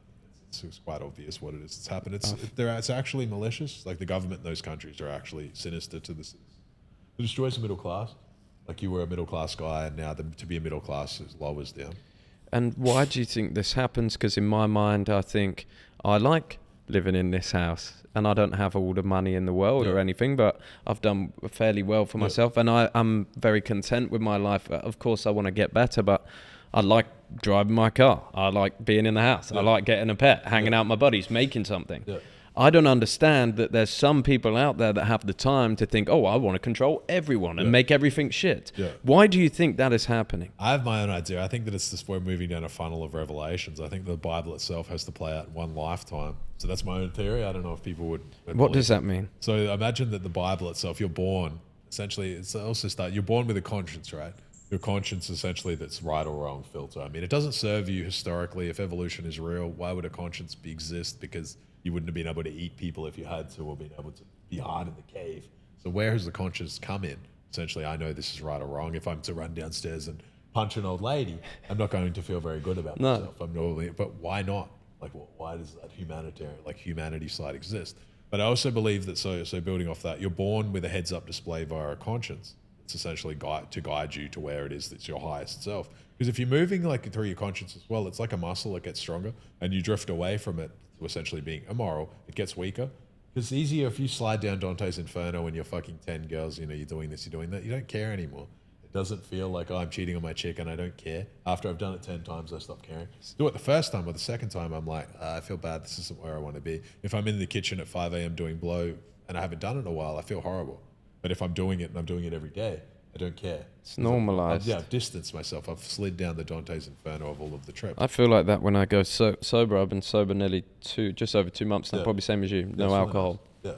It's quite obvious what it is. It's happened. It's actually malicious. Like the government in those countries are actually sinister to the citizens. It destroys the middle class. Like you were a middle class guy, and now to be a middle class is lowers down. And why do you think this happens? Because in my mind, I think I like living in this house and I don't have all the money in the world or anything, but I've done fairly well for myself and I'm very content with my life. Of course, I want to get better, but I like driving my car. I like being in the house. I like getting a pet, hanging out with my buddies, making something. I don't understand that there's some people out there that have the time to think, oh, I want to control everyone and make everything shit. Why do you think that is happening? I have my own idea. I think that it's just we're moving down a funnel of revelations. I think the Bible itself has to play out in one lifetime. So that's my own theory. I don't know if people would what does that mean? So imagine that the Bible itself, you're born, essentially, it's also you're born with a conscience, right? Your conscience essentially that's right or wrong filter. I mean, it doesn't serve you historically. If evolution is real, why would a conscience exist? Because you wouldn't have been able to eat people if you had to, or been able to be hard in the cave. So where has the conscience come in? Essentially, I know this is right or wrong. If I'm to run downstairs and punch an old lady, I'm not going to feel very good about myself. I'm normally, but why not? Like, why does that humanity side exist? But I also believe that, so building off that, you're born with a heads-up display via a conscience. It's essentially to guide you to where it is that's your highest self. Because if you're moving like through your conscience as well, it's like a muscle that gets stronger and you drift away from it to essentially being immoral. It gets weaker. It's easier if you slide down Dante's Inferno and you're fucking 10 girls, you're doing this, you're doing that. You don't care anymore. It doesn't feel like, oh, I'm cheating on my chick and I don't care. After I've done it 10 times, I stop caring. Do it the first time or the second time, I'm like, I feel bad. This isn't where I want to be. If I'm in the kitchen at 5 a.m. doing blow and I haven't done it in a while, I feel horrible. But if I'm doing it and I'm doing it every day, I don't care. It's normalized. I've distanced myself. I've slid down the Dante's Inferno of all of the trips. I feel like that when I go sober. I've been sober nearly just over 2 months now, probably same as you. No alcohol. Yeah.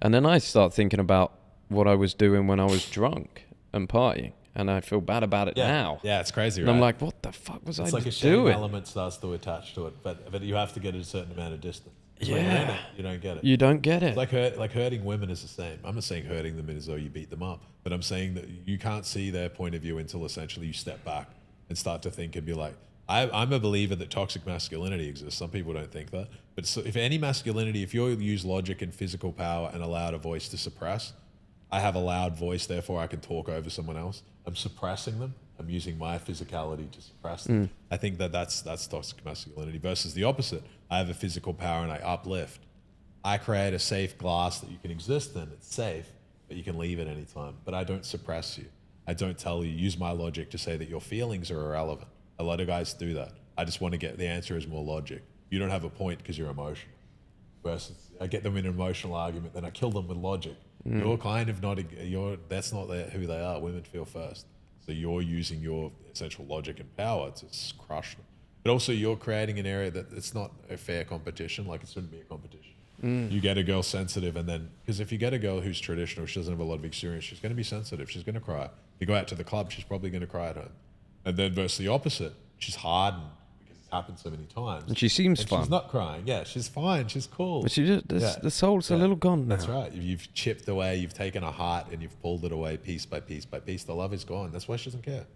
And then I start thinking about what I was doing when I was drunk and partying. And I feel bad about it now. Yeah, it's crazy, and right? I'm like, what the fuck was I doing? It's like a shame element starts to attach to it, but you have to get a certain amount of distance. When you're in it, you don't get it. You don't get it. It's like hurting women is the same. I'm not saying hurting them as though you beat them up, but I'm saying that you can't see their point of view until essentially you step back and start to think and be like, I'm a believer that toxic masculinity exists. Some people don't think that. But so if any masculinity, if you use logic and physical power and allow a voice to suppress, I have a loud voice, therefore I can talk over someone else. I'm suppressing them. I'm using my physicality to suppress them. I think that's toxic masculinity versus the opposite. I have a physical power and I uplift. I create a safe glass that you can exist in. It's safe, but you can leave at any time. But I don't suppress you. I don't tell you, use my logic to say that your feelings are irrelevant. A lot of guys do that. I just want to get the answer is more logic. You don't have a point because you're emotional. Versus I get them in an emotional argument, then I kill them with logic. You're kind of not, that's not who they are. Women feel first. So you're using your essential logic and power to crush them. But also you're creating an area that it's not a fair competition, like it shouldn't be a competition. You get a girl sensitive and then, because if you get a girl who's traditional, she doesn't have a lot of experience, she's going to be sensitive, she's going to cry. You go out to the club, she's probably going to cry at home. And then versus the opposite, she's hardened because it's happened so many times. And she seems fine. She's not crying. Yeah, she's fine, she's cool. But she just, the soul's a little gone now. That's right. You've chipped away, you've taken a heart and you've pulled it away piece by piece by piece. The love is gone. That's why she doesn't care.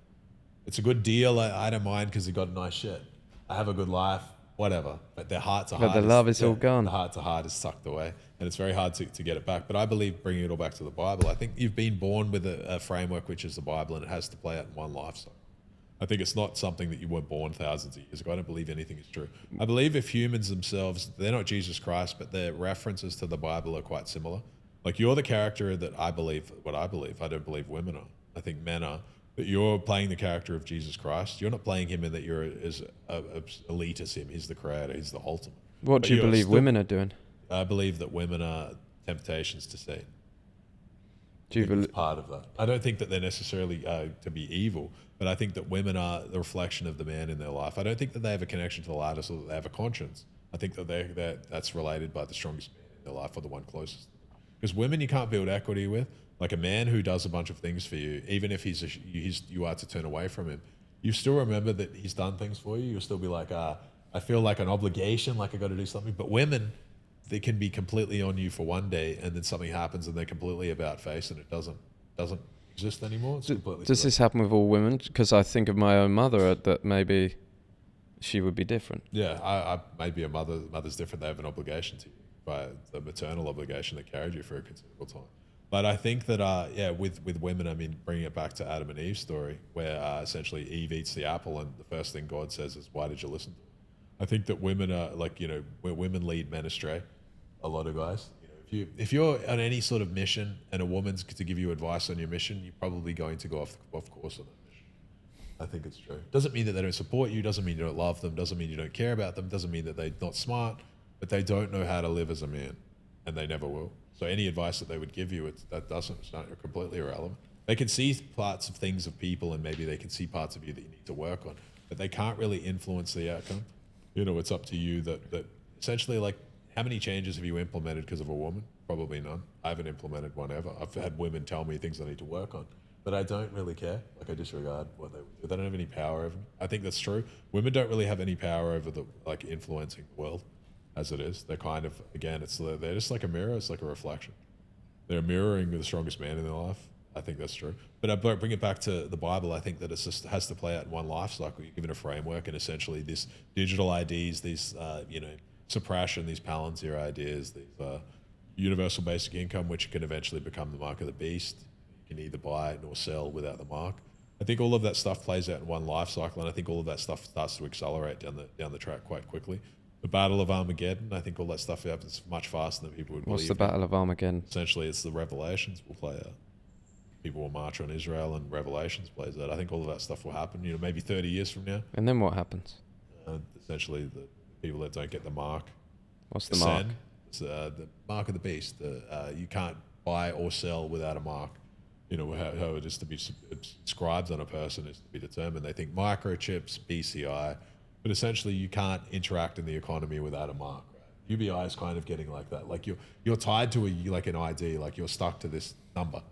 It's a good deal. I don't mind because you got a nice shit. I have a good life, whatever. But their hearts are hard. But the love is all gone. The heart to heart is sucked away. And it's very hard to get it back. But I believe bringing it all back to the Bible, I think you've been born with a framework which is the Bible and it has to play out in one lifestyle. I think it's not something that you were born thousands of years ago. I don't believe anything is true. I believe if humans themselves, they're not Jesus Christ, but their references to the Bible are quite similar. Like you're the character that I believe, what I believe. I don't believe women are. I think men are. But you're playing the character of Jesus Christ. You're not playing him in that you're as elite as him. He's the creator. He's the ultimate. What do you believe women are doing? I believe that women are temptations to Satan. Do you believe part of that? I don't think that they're necessarily to be evil, but I think that women are the reflection of the man in their life. I don't think that they have a connection to the lattice or that they have a conscience. I think that that's related by the strongest man in their life or the one closest. Because women you can't build equity with. Like a man who does a bunch of things for you, even if you are to turn away from him, you still remember that he's done things for you. You'll still be like, I feel like an obligation, like I got to do something. But women, they can be completely on you for one day, and then something happens, and they're completely about face, and it doesn't exist anymore. Does this happen with all women? Because I think of my own mother that maybe she would be different. Yeah, I maybe a mother's different. They have an obligation to you by the maternal obligation that carried you for a considerable time. But I think that, with women, I mean, bringing it back to Adam and Eve's story, where essentially Eve eats the apple, and the first thing God says is, "Why did you listen?" I think that women are like, where women lead men astray. A lot of guys, if you're on any sort of mission and a woman's to give you advice on your mission, you're probably going to go off course on that mission. I think it's true. Doesn't mean that they don't support you. Doesn't mean you don't love them. Doesn't mean you don't care about them. Doesn't mean that they're not smart, but they don't know how to live as a man, and they never will. So any advice that they would give you, it's not completely irrelevant. They can see parts of things of people, and maybe they can see parts of you that you need to work on, but they can't really influence the outcome. It's up to you that essentially, like, how many changes have you implemented because of a woman? Probably none. I haven't implemented one ever. I've had women tell me things I need to work on, but I don't really care. Like, I disregard what they would do. They don't have any power over me. I think that's true. Women don't really have any power over influencing the world as it is. They're kind of, again, they're just like a mirror. It's like a reflection. They're mirroring the strongest man in their life. I think that's true. But I bring it back to the Bible. I think that it just has to play out in one life cycle. You're given a framework, and essentially this digital IDs, these suppression, these Palantir ideas, these universal basic income, which can eventually become the mark of the beast. You can neither buy nor sell without the mark. I think all of that stuff plays out in one life cycle, and I think all of that stuff starts to accelerate down the track quite quickly. The Battle of Armageddon, I think all that stuff happens much faster than people would believe. What's the Battle of Armageddon? Essentially, it's the Revelations will play out. People will march on Israel, and Revelations plays out. I think all of that stuff will happen, maybe 30 years from now. And then what happens? Essentially, the people that don't get the mark. What's the mark? It's the mark of the beast. You can't buy or sell without a mark. How it is to be inscribed on a person is to be determined. They think microchips, BCI, but essentially you can't interact in the economy without a mark. Right? UBI is kind of getting like that. Like you're tied to an ID. Like you're stuck to this number.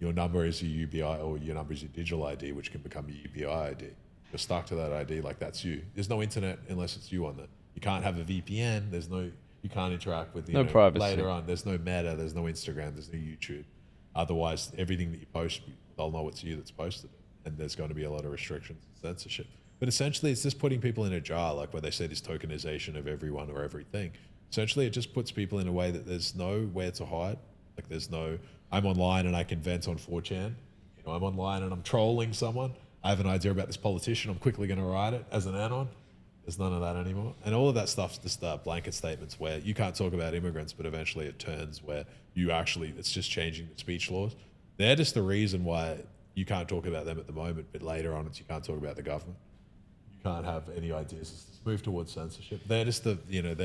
Your number is your UBI, or your number is your digital ID, which can become your UBI ID. You're stuck to that ID, like that's you. There's no internet unless it's you on that. You can't have a VPN. You can't interact with no privacy. Later on. There's no Meta. There's no Instagram. There's no YouTube. Otherwise, everything that you post, they'll know it's you that's posted it, and there's going to be a lot of restrictions and censorship. But essentially, it's just putting people in a jar, like where they say this tokenization of everyone or everything. Essentially, it just puts people in a way that there's nowhere to hide. Like there's no, I'm online and I can vent on 4chan. I'm online and I'm trolling someone. I have an idea about this politician. I'm quickly going to write it as an anon. There's none of that anymore. And all of that stuff's just blanket statements where you can't talk about immigrants, but eventually it turns where it's just changing the speech laws. They're just the reason why you can't talk about them at the moment, but later on you can't talk about the government. You can't have any ideas. It's move towards censorship. They're just they're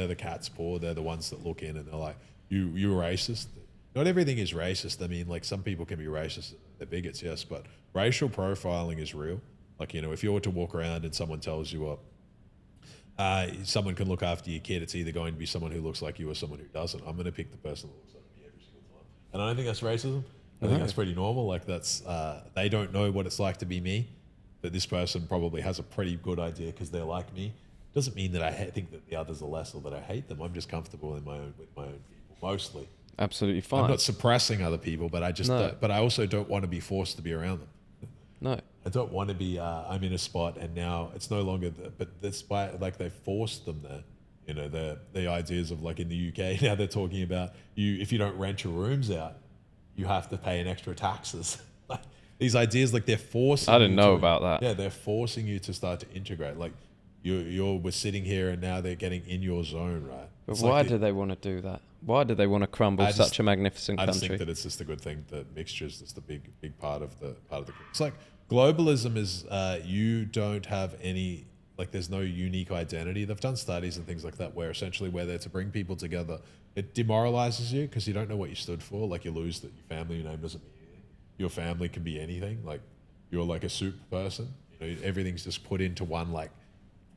the cat's paw. They're the ones that look in and they're like, you're racist. Not everything is racist. I mean, like some people can be racist. They're bigots, yes, but racial profiling is real. Like, if you were to walk around and someone tells you someone can look after your kid, it's either going to be someone who looks like you or someone who doesn't. I'm going to pick the person that looks like me every single time. And I don't think that's racism. I think that's pretty normal. Like they don't know what it's like to be me, but this person probably has a pretty good idea because they're like me. Doesn't mean that I think that the others are less or that I hate them. I'm just comfortable with my own people, mostly. Absolutely fine. I'm not suppressing other people, but but I also don't want to be forced to be around them. No. I don't want to be, I'm in a spot and now it's no longer, but despite, like they forced them there, the ideas of like in the UK, now they're talking about if you don't rent your rooms out, you have to pay an extra taxes. Like these ideas, like they're forcing I didn't know about that. Yeah, they're forcing you to start to integrate. Like we're sitting here and now they're getting in your zone, right? But why do they want to do that? Why do they want to crumble such a magnificent country? I just think that it's just a good thing. The mixture is just a big part of the. It's like globalism is you don't have any, like there's no unique identity. They've done studies and things like that where essentially where they're to bring people together, it demoralizes you because you don't know what you stood for. Like you lose that your family name doesn't mean anything. Your family can be anything. Like you're like a soup person. Everything's just put into one like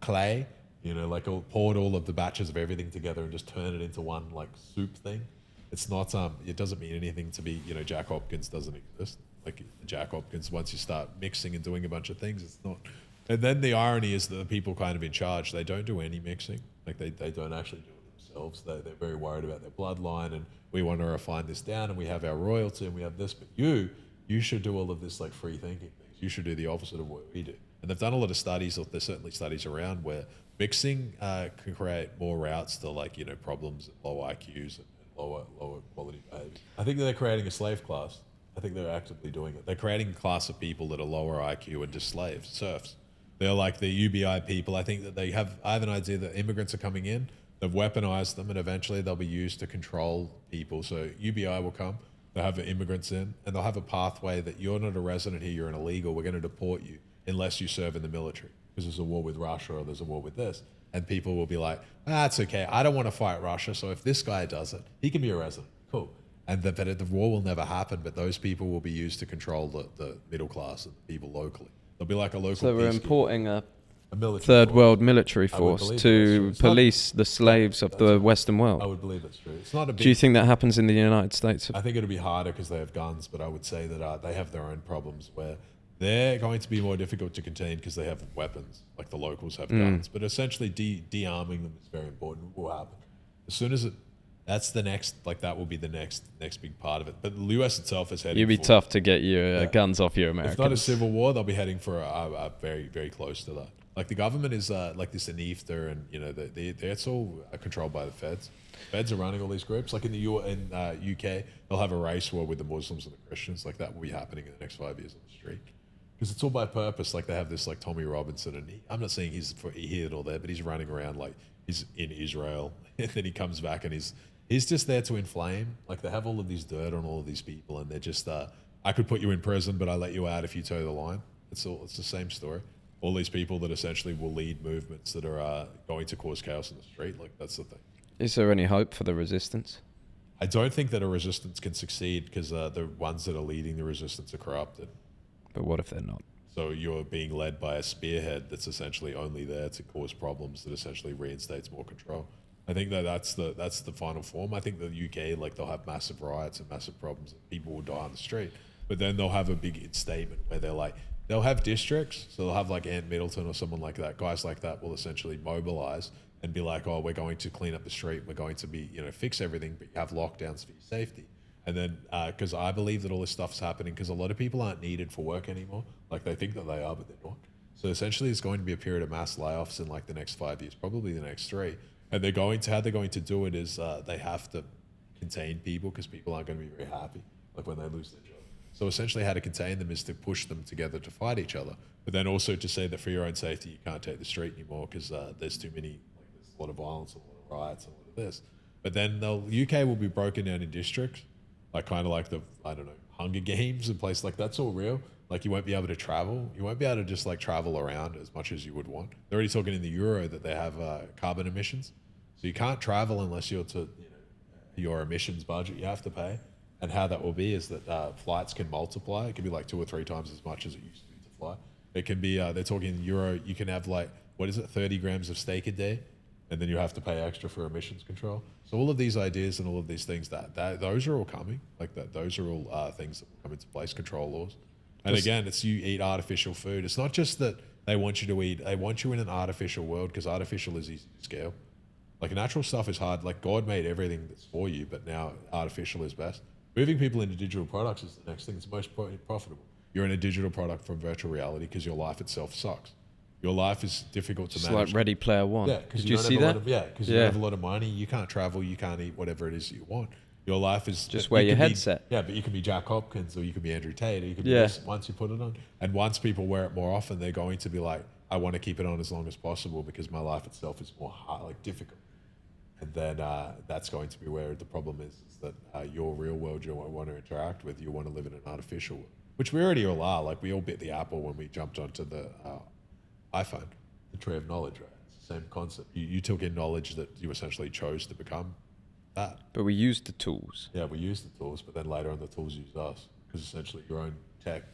clay. Like poured all of the batches of everything together and just turn it into one like soup thing. It's not it doesn't mean anything to be, Jack Hopkins doesn't exist. Like Jack Hopkins, once you start mixing and doing a bunch of things, it's not. And then the irony is that the people kind of in charge, they don't do any mixing. Like they don't actually do it themselves. They're very worried about their bloodline and we want to refine this down and we have our royalty and we have this, but you should do all of this like free thinking things. You should do the opposite of what we do. And they've done a lot of studies, or there's certainly studies around where mixing can create more routes to like, problems and low IQs and lower quality behavior. I think they're creating a slave class. I think they're actively doing it. They're creating a class of people that are lower IQ and just slaves, serfs. They're like the UBI people. I think that I have an idea that immigrants are coming in, they've weaponized them, and eventually they'll be used to control people. So UBI will come, they'll have the immigrants in, and they'll have a pathway that you're not a resident here, you're an illegal, we're going to deport you unless you serve in the military. Because there's a war with Russia or there's a war with this. And people will be like, it's okay, I don't want to fight Russia, so if this guy does it, he can be a resident. Cool. And but the war will never happen, but those people will be used to control the middle class and the people locally. They'll be like a local. So we're importing a military third world military force to police the slaves of the Western world. I would believe that's true. It's not a big. Do you think that happens in the United States? I think it'll be harder because they have guns, but I would say that they have their own problems where they're going to be more difficult to contain because they have weapons, like the locals have guns. But essentially, de-arming them is very important. It will happen as soon as it. That's the next, like that will be the next big part of it. But the US itself is heading. You'd be tough to get your guns off your Americans. If not a civil war, they'll be heading for a very, very close to that. Like the government is like this Anifta, and it's all controlled by the feds. Feds are running all these groups. Like in the UK, they'll have a race war with the Muslims and the Christians. Like that will be happening in the next 5 years on the street. Because it's all by purpose. Like they have this like Tommy Robinson, and I'm not saying he's here or there, but he's running around like he's in Israel, and then he comes back and he's just there to inflame. Like they have all of these dirt on all of these people, and they're just I could put you in prison, but I let you out if you toe the line. It's the same story. All these people that essentially will lead movements that are going to cause chaos in the street. Like that's the thing. Is there any hope for the resistance? I don't think that a resistance can succeed because the ones that are leading the resistance are corrupted. But what if they're not? So you're being led by a spearhead that's essentially only there to cause problems that essentially reinstates more control. I think that's the final form. I think the UK, like they'll have massive riots and massive problems and people will die on the street. But then they'll have a big statement where they'll have districts. So they'll have like Ant Middleton or someone like that. Guys like that will essentially mobilize and be like, oh, we're going to clean up the street. We're going to be, fix everything, but you have lockdowns for your safety. And then, because I believe that all this stuff's happening because a lot of people aren't needed for work anymore. Like they think that they are, but they're not. So essentially it's going to be a period of mass layoffs in like the next 5 years, probably the next 3. And how they're going to do it is they have to contain people because people aren't going to be very happy, like when they lose their job. So essentially how to contain them is to push them together to fight each other, but then also to say that for your own safety, you can't take the street anymore because there's too many, like there's a lot of violence, a lot of riots, a lot of this. But then the UK will be broken down in districts, like kind of like the, I don't know, Hunger Games and places like that's all real. Like you won't be able to travel. You won't be able to just like travel around as much as you would want. They're already talking in the Euro that they have carbon emissions. So you can't travel unless you're to your emissions budget you have to pay. And how that will be is that flights can multiply. It can be like 2 or 3 times as much as it used to be to fly. It can be, they're talking in Euro, you can have like, 30 grams of steak a day, and then you have to pay extra for emissions control. So all of these ideas and all of these things, those are all coming. Like that, those are all things that will come into place, control laws. And again, it's you eat artificial food. It's not just that they want you to eat, they want you in an artificial world because artificial is easy to scale. Like natural stuff is hard. Like God made everything that's for you, but now artificial is best. Moving people into digital products is the next thing that's most profitable. You're in a digital product from virtual reality because your life itself sucks. Your life is difficult to manage. It's like Ready Player One. Yeah, because you see that? Because you don't have a lot of money. You can't travel. You can't eat whatever it is you want. Your life is just wear your headset. Yeah, but you can be Jack Hopkins or you can be Andrew Tate or you can be this once you put it on. And once people wear it more often, they're going to be like, I want to keep it on as long as possible because my life itself is more hard, like difficult. And then that's going to be where the problem is that your real world you want to interact with, you want to live in an artificial world, which we already all are. Like we all bit the apple when we jumped onto the iPhone, the tree of knowledge, right? It's the same concept. You took in knowledge that you essentially chose to become that. But we used the tools. Yeah, we used the tools, but then later on the tools used us because essentially your own tech,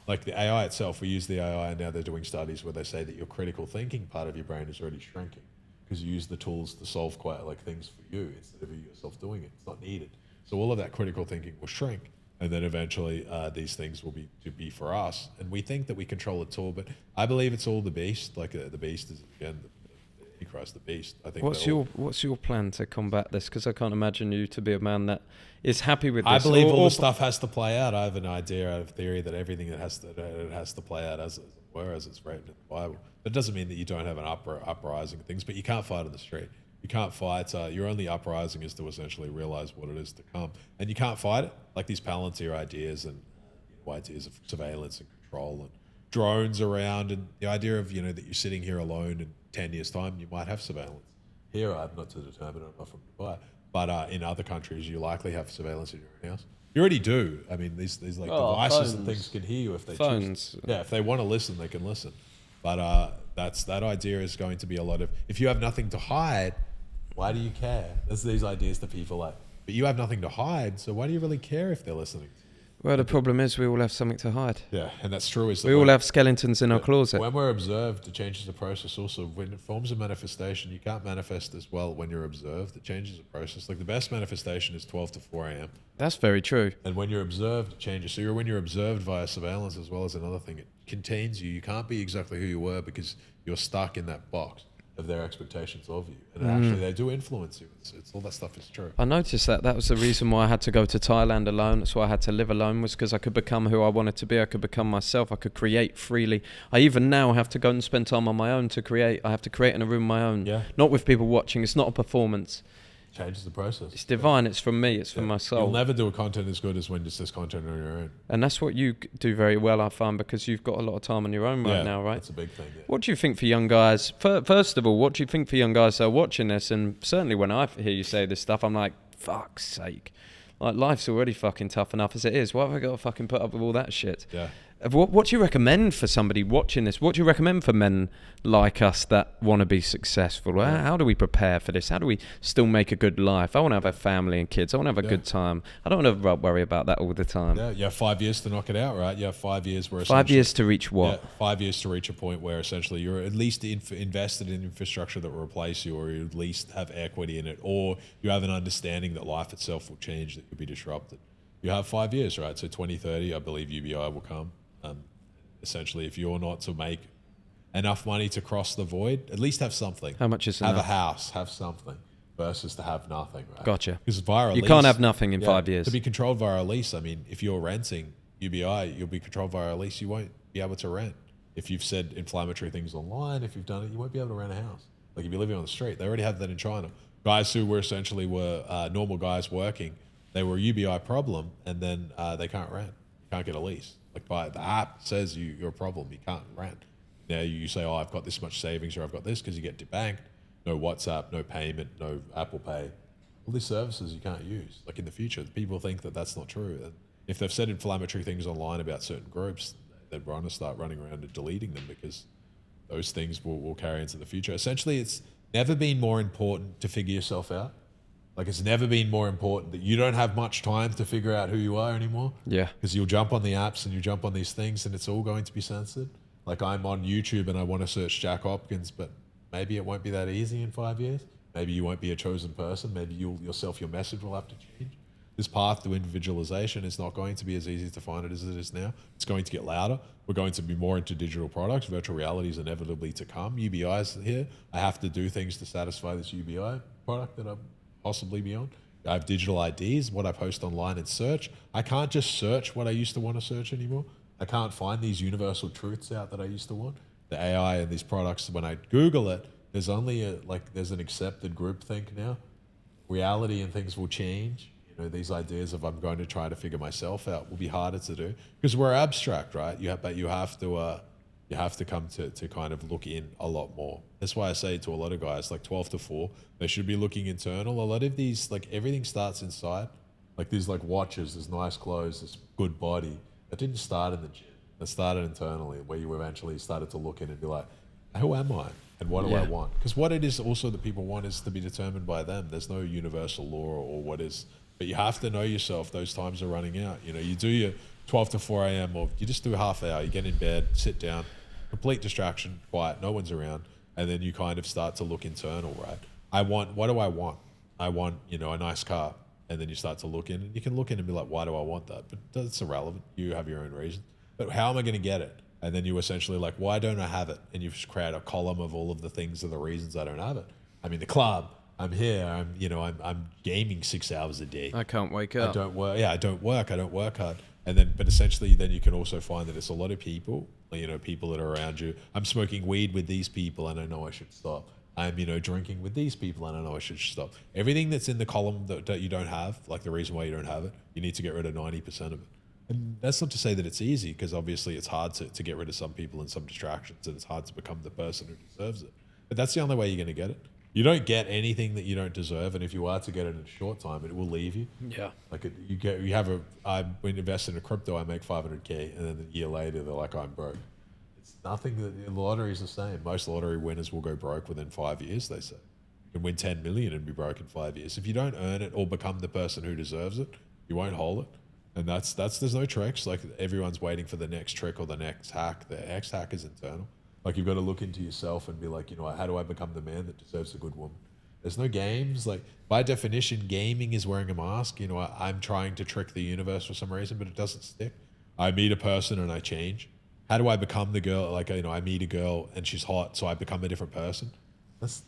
like the AI itself, we use the AI and now they're doing studies where they say that your critical thinking part of your brain is already shrinking because you use the tools to solve quite like things for you instead of you yourself doing it. It's not needed. So all of that critical thinking will shrink. And then eventually these things will be for us. And we think that we control it all, but I believe it's all the beast. Like the beast is, again, the Christ, the beast. I think. What's your plan to combat this? Because I can't imagine you to be a man that is happy with this. I believe all the stuff has to play out. I have an idea, I have a theory that everything it has to play out as it were, as it's written in the Bible. That doesn't mean that you don't have an uprising things, but you can't fight on the street. You can't fight. Your only uprising is to essentially realize what it is to come, and you can't fight it. Like these Palantir ideas and ideas of surveillance and control and drones around, and the idea of that you're sitting here alone in 10 years' time, you might have surveillance. Here, I'm not to determine it, I'm not from Dubai, but in other countries, you likely have surveillance in your own house. You already do. I mean, these like devices and things can hear you if they choose. Yeah, if they want to listen, they can listen. But that idea is going to be a lot of, if you have nothing to hide, why do you care? There's these ideas that people like, but you have nothing to hide, so why do you really care if they're listening? Well, the problem is we all have something to hide. Yeah, and that's true. We all have skeletons in our closet. When we're observed, it changes the process also. When it forms a manifestation, you can't manifest as well when you're observed. It changes the process. Like the best manifestation is 12 to 4 a.m. That's very true. And when you're observed, it changes. So when you're observed via surveillance as well as another thing, it contains you. You can't be exactly who you were because you're stuck in that box of their expectations of you. And actually they do influence you. It's all that stuff is true. I noticed that was the reason why I had to go to Thailand alone. That's why I had to live alone, was because I could become who I wanted to be. I could become myself. I could create freely. I even now have to go and spend time on my own to create. I have to create in a room my own. Yeah. Not with people watching. It's not a performance. Changes the process. It's divine. It's from me. It's from my soul. You'll never do a content as good as when it's just content on your own. And that's what you do very well, I find, because you've got a lot of time on your own right now, right? That's a big thing. Yeah. What do you think for young guys? First of all, what do you think for young guys that are watching this? And certainly when I hear you say this stuff, I'm like, fuck's sake. Like, life's already fucking tough enough as it is. Why have I got to fucking put up with all that shit? Yeah. What do you recommend for somebody watching this? What do you recommend for men like us that want to be successful? How do we prepare for this? How do we still make a good life? I want to have a family and kids. I want to have a good time. I don't want to worry about that all the time. Yeah, you have 5 years to knock it out, right? You have 5 years where 5 years to reach what? Yeah, 5 years to reach a point where essentially you're at least invested in infrastructure that will replace you, or you at least have equity in it, or you have an understanding that life itself will change, that could be disrupted. You have 5 years, right? So 2030, I believe UBI will come. Essentially, if you're not to make enough money to cross the void, at least have something. How much is enough? enough? Have a house, have something, versus to have nothing, right? Gotcha. Because via a you lease, can't have nothing in 5 years. To be controlled via a lease, I mean, if you're renting UBI, you'll be controlled via a lease. You won't be able to rent. If you've said inflammatory things online, if you've done it, you won't be able to rent a house. Like if you're living on the street, they already have that in China. Guys who were essentially normal guys working, they were a UBI problem, and then they can't rent. You can't get a lease. Like by the app says you're a problem, you can't rent. Now you say, oh, I've got this much savings, or I've got this, because you get debanked. No WhatsApp, no payment, no Apple Pay. All these services you can't use. Like in the future, people think that that's not true. And if they've said inflammatory things online about certain groups, they're going to start running around and deleting them, because those things will carry into the future. Essentially, it's never been more important to figure yourself out. Like it's never been more important that you don't have much time to figure out who you are anymore. Yeah. Because you'll jump on the apps and you jump on these things and it's all going to be censored. Like I'm on YouTube and I want to search Jack Hopkins, but maybe it won't be that easy in 5 years. Maybe you won't be a chosen person. Maybe your message will have to change. This path to individualization is not going to be as easy to find it as it is now. It's going to get louder. We're going to be more into digital products. Virtual reality is inevitably to come. UBI is here. I have to do things to satisfy this UBI product that I'm possibly be on. I have digital IDs, what I post online and search. I can't just search what I used to want to search anymore. I can't find these universal truths out that I used to want. The AI and these products, when I Google it, there's only there's an accepted groupthink now. Reality and things will change. You know, these ideas of I'm going to try to figure myself out will be harder to do because we're abstract, right? But you have to come to kind of look in a lot more. That's why I say to a lot of guys, like 12 to 4, they should be looking internal. A lot of these, like everything starts inside. Like these like watches, there's nice clothes, this good body. That didn't start in the gym. That started internally, where you eventually started to look in and be like, who am I? And what do I want? Because what it is also that people want is to be determined by them. There's no universal law or what is, but you have to know yourself. Those times are running out. You know, you do your 12 to 4 a.m. or you just do a half hour, you get in bed, sit down, complete distraction, quiet, no one's around. And then you kind of start to look internal, right? What do I want? I want, a nice car. And then you start to look in and you can look in and be like, why do I want that? But that's irrelevant. You have your own reason. But how am I going to get it? And then you essentially like, why don't I have it? And you just create a column of all of the things are the reasons I don't have it. I'm in the club. I'm here. I'm gaming 6 hours a day. I can't wake up. I don't work. Yeah, I don't work hard. And then, but essentially then you can also find that it's a lot of people, people that are around you. I'm smoking weed with these people and I know I should stop. I'm, drinking with these people and I know I should stop. Everything that's in the column that you don't have, like the reason why you don't have it, you need to get rid of 90% of it. And that's not to say that it's easy, because obviously it's hard to get rid of some people and some distractions, and it's hard to become the person who deserves it. But that's the only way you're going to get it. You don't get anything that you don't deserve, and if you are to get it in a short time, it will leave you. Yeah. Like when you invest in a crypto, I make 500K, and then a year later they're like, I'm broke. It's nothing. The lottery is the same. Most lottery winners will go broke within 5 years, they say. You can win 10 million and be broke in 5 years. If you don't earn it or become the person who deserves it, you won't hold it. And that's there's no tricks. Like, everyone's waiting for the next trick or the next hack. The next hack is internal. Like, you've got to look into yourself and be like, how do I become the man that deserves a good woman? There's no games. Like, by definition, gaming is wearing a mask. I'm trying to trick the universe for some reason, but it doesn't stick. I meet a person and I change. How do I become the girl? Like, I meet a girl and she's hot, so I become a different person. That's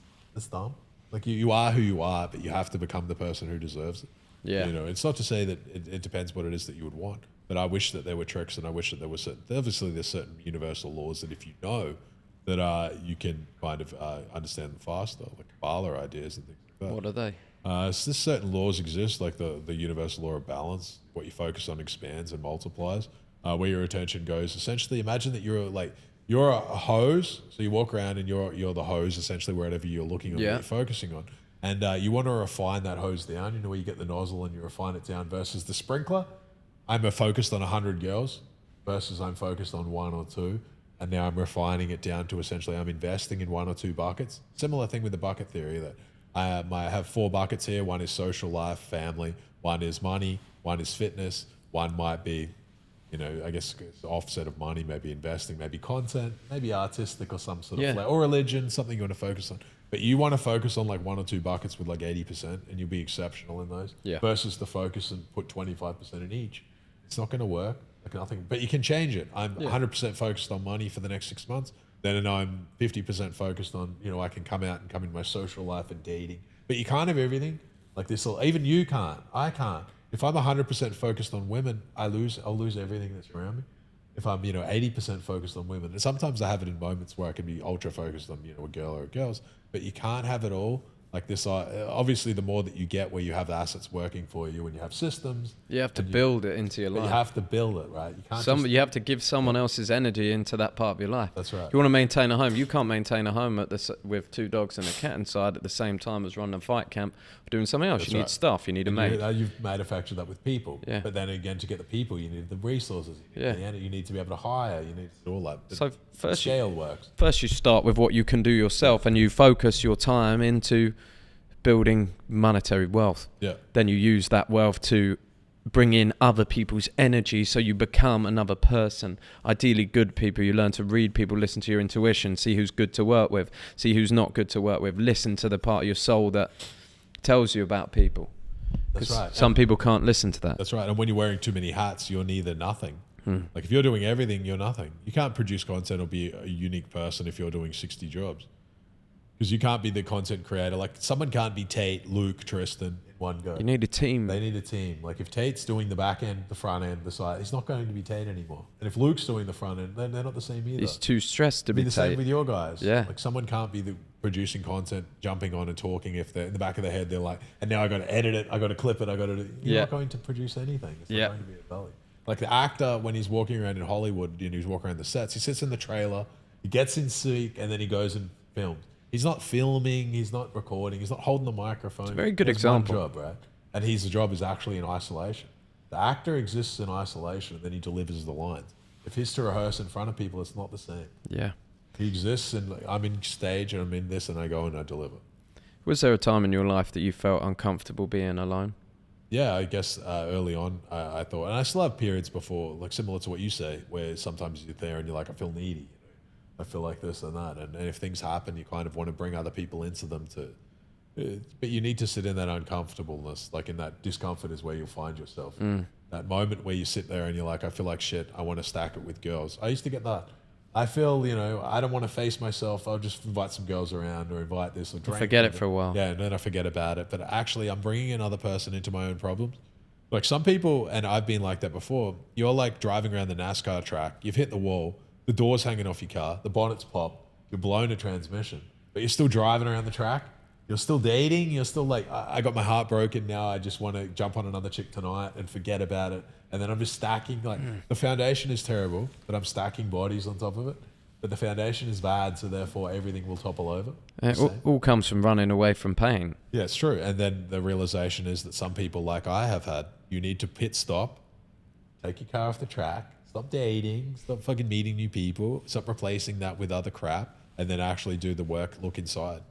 dumb. Like, you are who you are, but you have to become the person who deserves it. Yeah. It's not to say that it depends what it is that you would want, but I wish that there were tricks, and I wish that there were obviously there's certain universal laws that if you know that you can kind of understand them faster, like Kabbalah ideas and things like that. What are they? So certain laws exist, like the universal law of balance. What you focus on expands and multiplies. Where your attention goes, essentially, imagine that you're a hose. So you walk around and you're the hose, essentially, wherever you're looking or what you're focusing on. And you want to refine that hose down, where you get the nozzle and you refine it down, versus the sprinkler. I'm focused on 100 girls versus I'm focused on 1 or 2. And now I'm refining it down to essentially I'm investing in 1 or 2 buckets. Similar thing with the bucket theory, that I have 4 buckets here. 1 is social life, family. 1 is money. 1 is fitness. 1 might be, I guess it's the offset of money, maybe investing, maybe content, maybe artistic or some sort of flair, or religion, something you want to focus on. But you want to focus on like 1 or 2 buckets with like 80%, and you'll be exceptional in those. Yeah. Versus to focus and put 25% in each. It's not going to work. Like nothing. But you can change it. I'm 100% focused on money for the next 6 months. Then I'm 50% focused on, I can come out and come in my social life and dating. But you can't have everything. Like this, even you can't. I can't. If I'm 100% focused on women, I'll lose everything that's around me. If I'm 80% focused on women, and sometimes I have it in moments where I can be ultra focused on a girl or girls, but you can't have it all. Like this, obviously, the more that you get where you have assets working for you and you have systems, you have to build it into your life. You have to build it, right? You can't. You have to give someone else's energy into that part of your life. That's right. You want to maintain a home. You can't maintain a home with 2 dogs and a cat inside at the same time as running a fight camp or doing something else. You need staff. You need a maid. You've manufactured that with people. Yeah. But then again, to get the people, you need the resources. You need to be able to hire. You need to do all that. But so first, scale works. First, you start with what you can do yourself, and you focus your time into building monetary wealth. Yeah. Then you use that wealth to bring in other people's energy, so you become another person. Ideally good people. You learn to read people, listen to your intuition, see who's good to work with, see who's not good to work with, listen to the part of your soul that tells you about people. That's right. Some people can't listen to that. That's right. And when you're wearing too many hats, you're neither nothing. Like if you're doing everything, you're nothing. You can't produce content or be a unique person if you're doing 60 jobs. Because you can't be the content creator. Like someone can't be Tate, Luke, Tristan in one go. You need a team. They need a team. Like if Tate's doing the back end, the front end, the side, he's not going to be Tate anymore. And if Luke's doing the front end, then they're not the same either. He's too stressed to be the Tate. Same with your guys. Yeah. Like someone can't be the producing content, jumping on and talking if they're in the back of their head, they're like, and now I got to edit it, I got to clip it, I got to. You're not going to produce anything. It's not going to be a belly. Like the actor, when he's walking around in Hollywood, he's walking around the sets, he sits in the trailer, he gets in suit, and then he goes and films. He's not filming, he's not recording, he's not holding the microphone. It's a very good example. One job, right? And his job is actually in isolation. The actor exists in isolation, and then he delivers the lines. If he's to rehearse in front of people, it's not the same. Yeah. He exists, and like, I'm in stage, and I'm in this, and I go and I deliver. Was there a time in your life that you felt uncomfortable being alone? Yeah, I guess early on, I thought, and I still have periods before, like similar to what you say, where sometimes you're there and you're like, I feel needy. I feel like this and that. And if things happen, you kind of want to bring other people into them but you need to sit in that uncomfortableness, like in that discomfort is where you'll find yourself. That moment where you sit there and you're like, I feel like shit, I want to stack it with girls. I used to get that. I feel, I don't want to face myself. I'll just invite some girls around or invite this or drink. Forget it for a while. Yeah, and then I forget about it. But actually, I'm bringing another person into my own problems. Like some people, and I've been like that before, you're like driving around the NASCAR track, you've hit the wall, the door's hanging off your car, the bonnet's popped, you're blowing a transmission, but you're still driving around the track. You're still dating. You're still like, I got my heart broken now. I just want to jump on another chick tonight and forget about it. And then I'm just stacking. Like the foundation is terrible, but I'm stacking bodies on top of it. But the foundation is bad, so therefore everything will topple over. It all comes from running away from pain. Yeah, it's true. And then the realization is that some people, like I have had, you need to pit stop, take your car off the track, stop dating, stop fucking meeting new people, stop replacing that with other crap, and then actually do the work, look inside.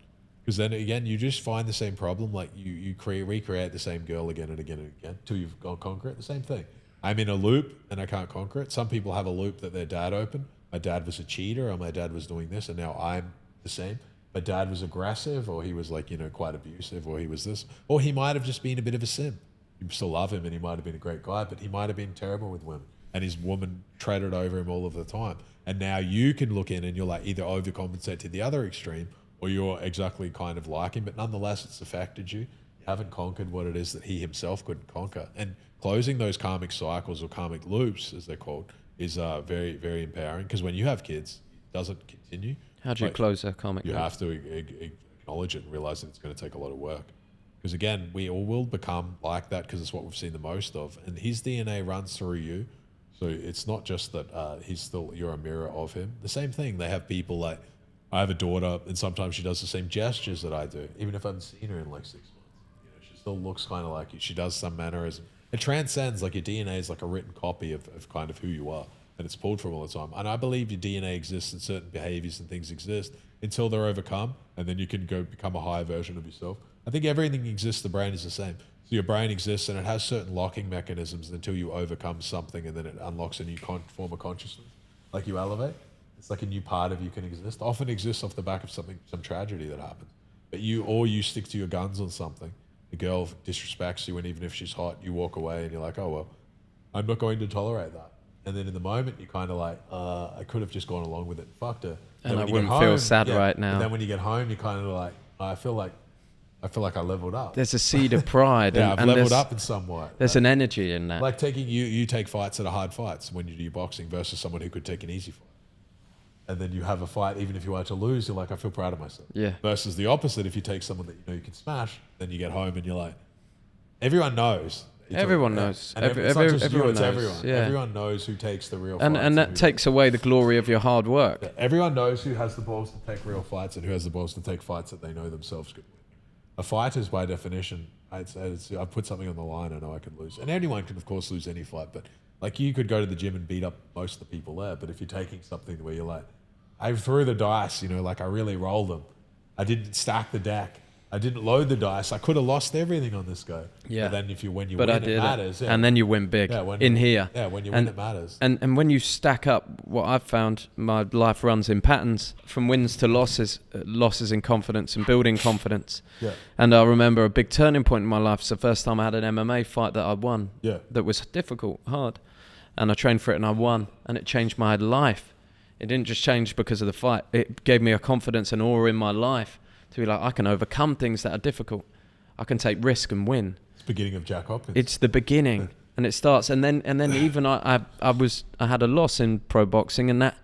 Because then again, you just find the same problem. Like you recreate the same girl again and again and again till you've gone conquer it. The same thing. I'm in a loop and I can't conquer it. Some people have a loop that their dad opened. My dad was a cheater, or my dad was doing this, and now I'm the same. My dad was aggressive, or he was like, quite abusive, or he was this, or he might have just been a bit of a sim. You still love him, and he might have been a great guy, but he might have been terrible with women, and his woman traded over him all of the time. And now you can look in and you're like either overcompensate to the other extreme, or you're exactly kind of like him, but nonetheless it's affected you. You haven't conquered what it is that he himself couldn't conquer. And closing those karmic cycles, or karmic loops as they're called, is very, very empowering, because when you have kids, it doesn't continue. How do you close a karmic loop? You have to acknowledge it and realize that it's going to take a lot of work. Because again, we all will become like that, because it's what we've seen the most of. And his DNA runs through you. So it's not just that you're a mirror of him. The same thing, they have people like, I have a daughter, and sometimes she does the same gestures that I do, even if I haven't seen her in like 6 months. She still looks kind of like you. She does some mannerism. It transcends, like your DNA is like a written copy of kind of who you are, and it's pulled from all the time. And I believe your DNA exists and certain behaviors and things exist until they're overcome, and then you can go become a higher version of yourself. I think everything exists, the brain is the same. So your brain exists and it has certain locking mechanisms until you overcome something, and then it unlocks a new form of consciousness. Like you elevate, it's like a new part of you can exist. Often exists off the back of some tragedy that happens. But you stick to your guns on something. The girl disrespects you, and even if she's hot, you walk away and you're like, oh, well, I'm not going to tolerate that. And then in the moment, you're kind of like, I could have just gone along with it and fucked her. And I wouldn't feel sad right now. And then when you get home, you're kind of like, I feel like I leveled up. There's a seed of pride. Yeah, I've leveled up in some way. There's an energy in that. Like you take fights that are hard fights when you do your boxing versus someone who could take an easy fight. And then you have a fight, even if you are to lose, you're like, I feel proud of myself. Yeah. Versus the opposite, if you take someone that you know you can smash, then you get home and you're like, everyone knows. Everyone knows. And it's not just you, it's knows. everyone. Yeah. Everyone knows who takes the real fights. And that takes away the glory of your hard work. Yeah. Everyone knows who has the balls to take real fights and who has the balls to take fights that they know themselves could win. A fight is, by definition, I'd say I put something on the line, I know I could lose. And anyone can, of course, lose any fight. But like you could go to the gym and beat up most of the people there. But if you're taking something where you're like, I threw the dice, like I really rolled them. I didn't stack the deck. I didn't load the dice. I could have lost everything on this go. Yeah. But then when you win, it matters. Yeah. And then you win big here. Yeah, when you win, it matters. And when you stack up, what I've found, my life runs in patterns from wins to losses, losses in confidence and building confidence. Yeah. And I remember a big turning point in my life. It's the first time I had an MMA fight that I won. Yeah. That was difficult, hard. And I trained for it and I won. And it changed my life. It didn't just change because of the fight. It gave me a confidence and aura in my life to be like, I can overcome things that are difficult. I can take risk and win. It's the beginning of Jack Hopkins. It's the beginning, and it starts. And then even I had a loss in pro boxing, and that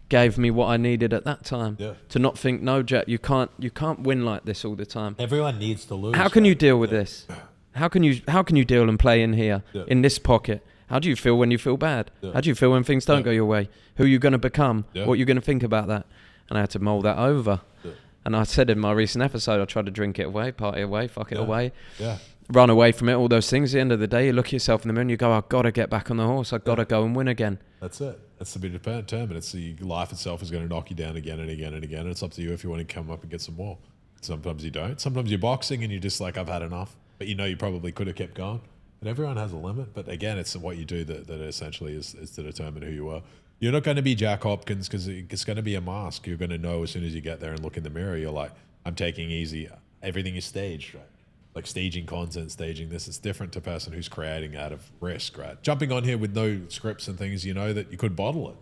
gave me what I needed at that time. Yeah. To not think, no, Jack, you can't win like this all the time. Everyone needs to lose. How can you deal with this? How can you deal and play in here, in this pocket? How do you feel when you feel bad? Yeah. How do you feel when things don't go your way? Who are you going to become? Yeah. What are you going to think about that? And I had to mull that over. Yeah. And I said in my recent episode, I tried to drink it away, party away, fuck it away, run away from it, all those things. At the end of the day, you look at yourself in the mirror and you go, I've got to get back on the horse. I've got to go and win again. That's it. That's the big term. And it's life itself is going to knock you down again and again and again. And it's up to you if you want to come up and get some more. Sometimes you don't. Sometimes you're boxing and you're just like, I've had enough. But you probably could have kept going. And everyone has a limit. But again, it's what you do that essentially is to determine who you are. You're not going to be Jack Hopkins because it's going to be a mask. You're going to know as soon as you get there and look in the mirror, you're like, I'm taking easy. Everything is staged, right? Like staging content, staging this. It's different to a person who's creating out of risk, right? Jumping on here with no scripts and things, that you could bottle it.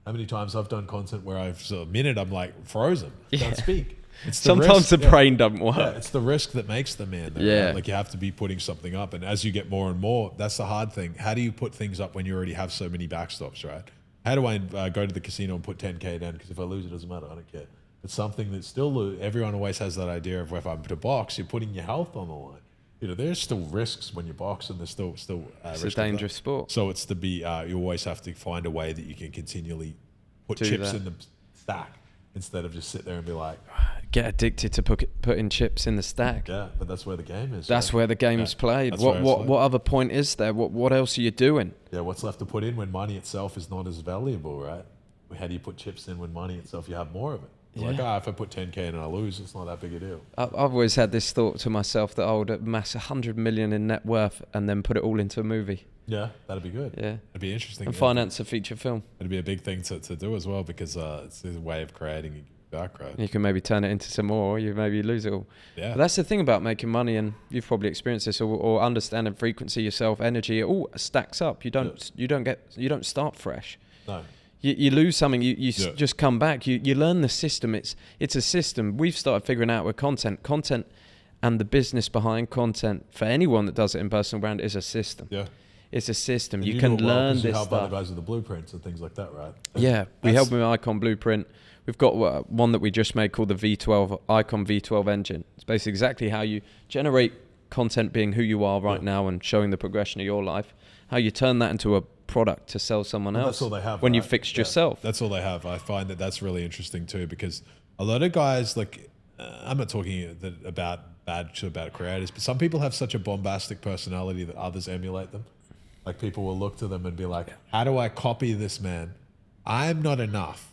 How many times I've done content where a minute I'm like frozen, can't speak. Sometimes the brain doesn't work. Yeah, it's the risk that makes the man. Though, right? Like you have to be putting something up. And as you get more and more, that's the hard thing. How do you put things up when you already have so many backstops, right? How do I go to the casino and put 10K down? Because if I lose, it doesn't matter. I don't care. It's something that still, everyone always has that idea of if I'm to box, you're putting your health on the line. There's still risks when you box, and there's still it's a dangerous sport. So it's you always have to find a way that you can continually put chips in the stack instead of just sit there and be like, get addicted to putting chips in the stack. Yeah, but that's where the game is. That's where the game's played. What other point is there? What else are you doing? Yeah, what's left to put in when money itself is not as valuable, right? How do you put chips in when money itself, you have more of it? You're like, if I put 10K in and I lose, it's not that big a deal. I've always had this thought to myself that I would amass 100 million in net worth and then put it all into a movie. Yeah, that'd be good. Yeah. It'd be interesting. And finance a feature film. It'd be a big thing to do as well, because it's a way of creating a background. You can maybe turn it into some more, or you maybe lose it all. Yeah. But that's the thing about making money, and you've probably experienced this, or understanding frequency yourself, energy, it all stacks up. You don't start fresh. No. You lose something, you just come back. You learn the system. It's a system. We've started figuring out with content and the business behind content for anyone that does it in personal brand is a system. Yeah. It's a system. And you can learn this you help stuff. other guys with the blueprints and things like that, right? We help with Icon Blueprint. We've got one that we just made called the V12 Icon V12 engine. It's basically exactly how you generate content being who you are right now and showing the progression of your life, how you turn that into a product to sell someone else. That's all they have when you fixed yourself. That's all they have. I find that's really interesting too, because a lot of guys, like, I'm not talking about bad creators, but some people have such a bombastic personality that others emulate them. Like, people will look to them and be like, how do I copy this man? I'm not enough,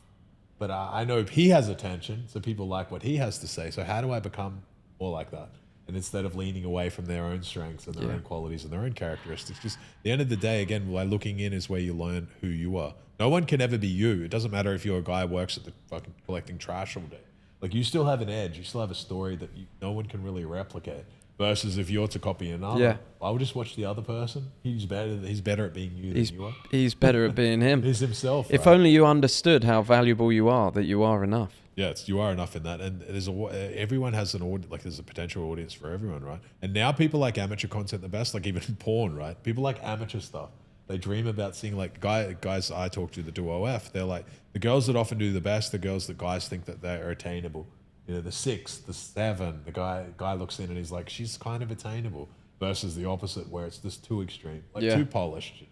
but I know he has attention, so people like what he has to say. So how do I become more like that? And instead of leaning away from their own strengths and their own qualities and their own characteristics, just at the end of the day, again, by looking in is where you learn who you are. No one can ever be you. It doesn't matter if you're a guy who works at the fucking collecting trash all day. Like, you still have an edge. You still have a story that no one can really replicate. Versus if you're to copy another, I would just watch the other person. He's better at being you than you are. He's better at being him. He's himself. If only you understood how valuable you are, that you are enough. Yeah, you are enough in that, and everyone has an audience. Like, there's a potential audience for everyone, right? And now people like amateur content the best, like even porn, right? People like amateur stuff. They dream about seeing, like, guys I talk to that do OF. They're like, the girls that often do the best, the girls that guys think that they are attainable. The 6, the 7, the guy looks in and he's like, she's kind of attainable. Versus the opposite, where it's just too extreme, like too polished.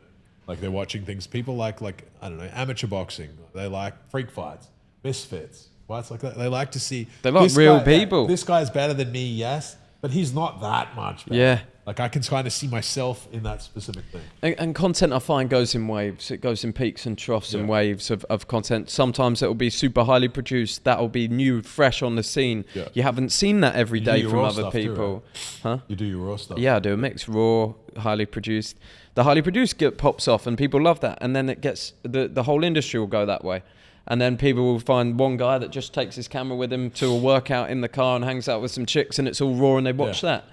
Like, they're watching things. People like I don't know, amateur boxing. They like freak fights, misfits. Fights like that. They like to see. They like real people. This guy's better than me, yes, but he's not that much better. Yeah. Like, I can kind of see myself in that specific thing. And content, I find, goes in waves. It goes in peaks and troughs and waves of content. Sometimes it will be super highly produced. That will be new, fresh on the scene. Yeah. You haven't seen that every day from other people. Too, right? You do your raw stuff. Yeah, I do a mix. Raw, highly produced. The highly produced pops off and people love that. And then it gets, the whole industry will go that way. And then people will find one guy that just takes his camera with him to a workout in the car and hangs out with some chicks, and it's all raw, and they watch that.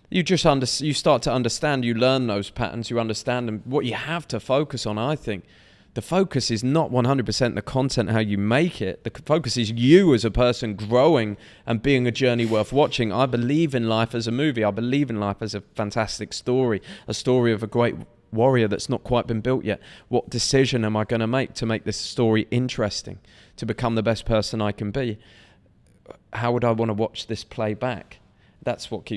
You just you start to understand, you learn those patterns, you understand them. What you have to focus on, I think, the focus is not 100% the content, how you make it. The focus is you as a person growing and being a journey worth watching. I believe in life as a movie. I believe in life as a fantastic story, a story of a great warrior that's not quite been built yet. What decision am I going to make this story interesting, to become the best person I can be? How would I want to watch this play back? That's what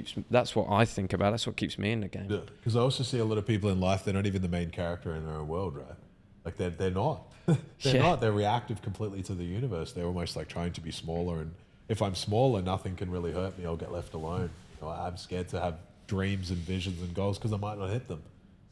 I think about. That's what keeps me in the game. Yeah, because I also see a lot of people in life, they're not even the main character in their own world, right? Like, they're not. They're not. They're reactive completely to the universe. They're almost like trying to be smaller. And if I'm smaller, nothing can really hurt me. I'll get left alone. I'm scared to have dreams and visions and goals because I might not hit them.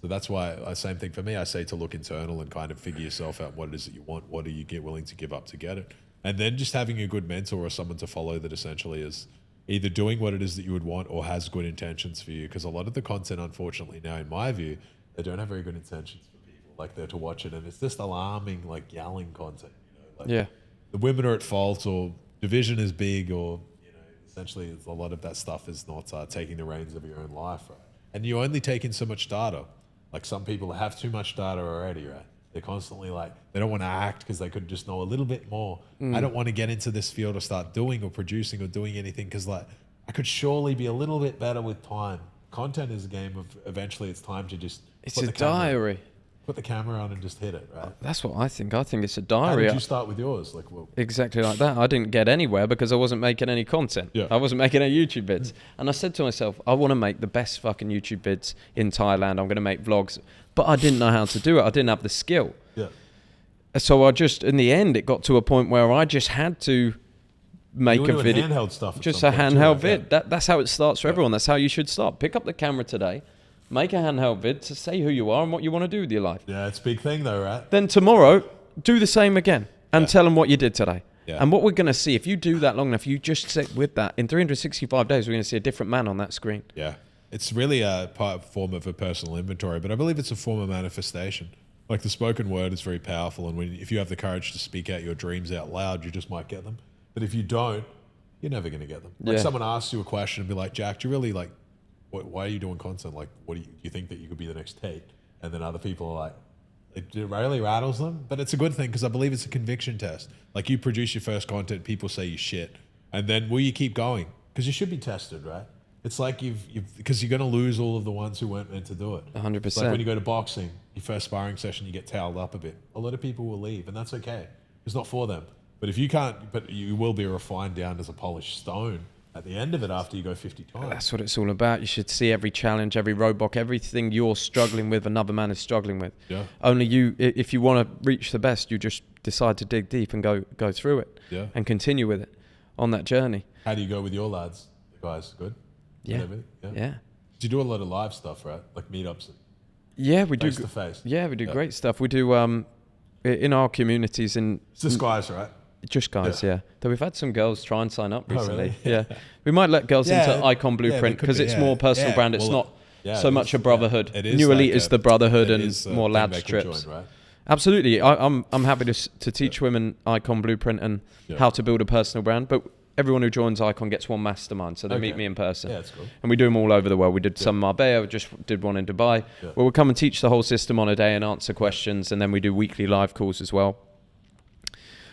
So that's why, same thing for me, I say to look internal and kind of figure yourself out what it is that you want, what are you willing to give up to get it. And then just having a good mentor or someone to follow that essentially is either doing what it is that you would want or has good intentions for you. Because a lot of the content, unfortunately now, in my view, they don't have very good intentions for people. Like, they're to watch it and it's just alarming, like, yelling content. Like, the women are at fault, or division is big, or, essentially a lot of that stuff is not taking the reins of your own life, right? And you only take in so much data. Like, some people have too much data already, right? They're constantly like, they don't want to act because they could just know a little bit more. I don't want to get into this field or start doing or producing or doing anything because, like, I could surely be a little bit better with time. Content is a game of eventually it's time to just It's a diary. Put the camera on and just hit it, right? That's what I think. I think it's a How diary. did you start with yours? Like, well, Exactly like that. I didn't get anywhere because I wasn't making any content. Yeah. I wasn't making any YouTube vids. And I said to myself, I want to make the best fucking YouTube vids in Thailand. I'm going to make vlogs. But I didn't know how to do it. I didn't have the skill. yeah. So I just, in the end, it got to a point where I just had to make You were a doing video. handheld stuff. At Just some a point too, handheld right? vid. Yeah. That's how it starts for everyone. That's how you should start. Pick up the camera today, make a handheld vid to say who you are and what you want to do with your life. Yeah, it's a big thing though, right? Then tomorrow, do the same again and tell them what you did today. Yeah. And what we're going to see, if you do that long enough, you just sit with that. In 365 days, we're going to see a different man on that screen. Yeah. It's really a form of a personal inventory, but I believe it's a form of manifestation. Like the spoken word is very powerful, and if you have the courage to speak out your dreams out loud, you just might get them. But if you don't, you're never going to get them. Like someone asks you a question and be like, Jack, do you really like, why are you doing content? Like, do you think that you could be the next Tate? And then other people are like, it really rattles them, but it's a good thing because I believe it's a conviction test. Like you produce your first content, people say you shit, and then will you keep going? Because you should be tested, right? It's like because you're going to lose all of the ones who weren't meant to do it. 100%. It's like when you go to boxing, your first sparring session, you get toweled up a bit. A lot of people will leave, and that's okay. It's not for them. But if you can't, but you will be refined down as a polished stone at the end of it after you go 50 times. That's what it's all about. You should see every challenge, every roadblock, everything you're struggling with, another man is struggling with. Yeah. Only you, if you want to reach the best, you just decide to dig deep and go through it and continue with it on that journey. How do you go with your lads? The guys, good? Yeah. Do you do a lot of live stuff, right? Like meetups? Yeah, we do. Face to face? Yeah, we do great stuff. We do in our communities in... It's just guys, right? Just guys, yeah. Though we've had some girls try and sign up recently. Really? Yeah. We might let girls into Icon Blueprint because it's more personal brand. It's not so much a brotherhood. It is New like Elite is the brotherhood and is, more thing lads they could trips. join, right? Absolutely. I'm happy to teach women Icon Blueprint and how to build a personal brand. But everyone who joins Icon gets one mastermind. So they meet me in person. Yeah, that's cool. And we do them all over the world. We did some in Marbella, we just did one in Dubai. Yeah. Where we'll come and teach the whole system on a day and answer questions. And then we do weekly live calls as well.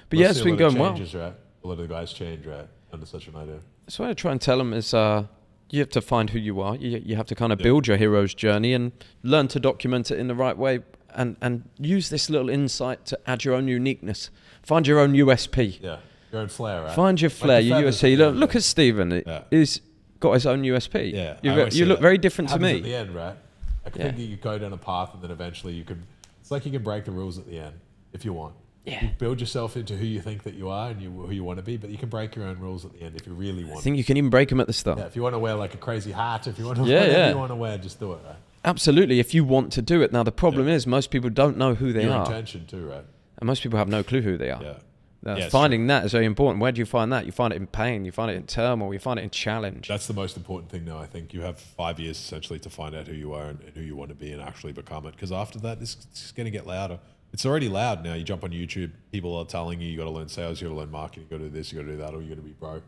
But yeah, it's been going well. Right? A lot of the guys change, right? Under such an idea. So what I try and tell them is you have to find who you are. You have to kind of build your hero's journey and learn to document it in the right way and use this little insight to add your own uniqueness. Find your own USP. Yeah, your own flair, right? Find your flair, your USP. Look at Stephen. He's got his own USP. Yeah, you look very different to me. At the end, right? I think you go down a path and then eventually you could... It's like you can break the rules at the end if you want. Yeah. You build yourself into who you think that you are and who you want to be, but you can break your own rules at the end if you really want. I think you can even break them at the start. Yeah, if you want to wear like a crazy hat, if you want to whatever you want to wear, just do it, right? Absolutely, if you want to do it. Now, the problem is most people don't know who they your are. intention too, right? And most people have no clue who they are. Yeah. Finding that is very important. Where do you find that? You find it in pain. You find it in turmoil. You find it in challenge. That's the most important thing now. I think you have 5 years essentially to find out who you are and who you want to be and actually become it. Because after that, it's going to get louder. It's already loud now. You jump on YouTube, people are telling you got to learn sales, you got to learn marketing, you got to do this, you got to do that, or you got to be broke.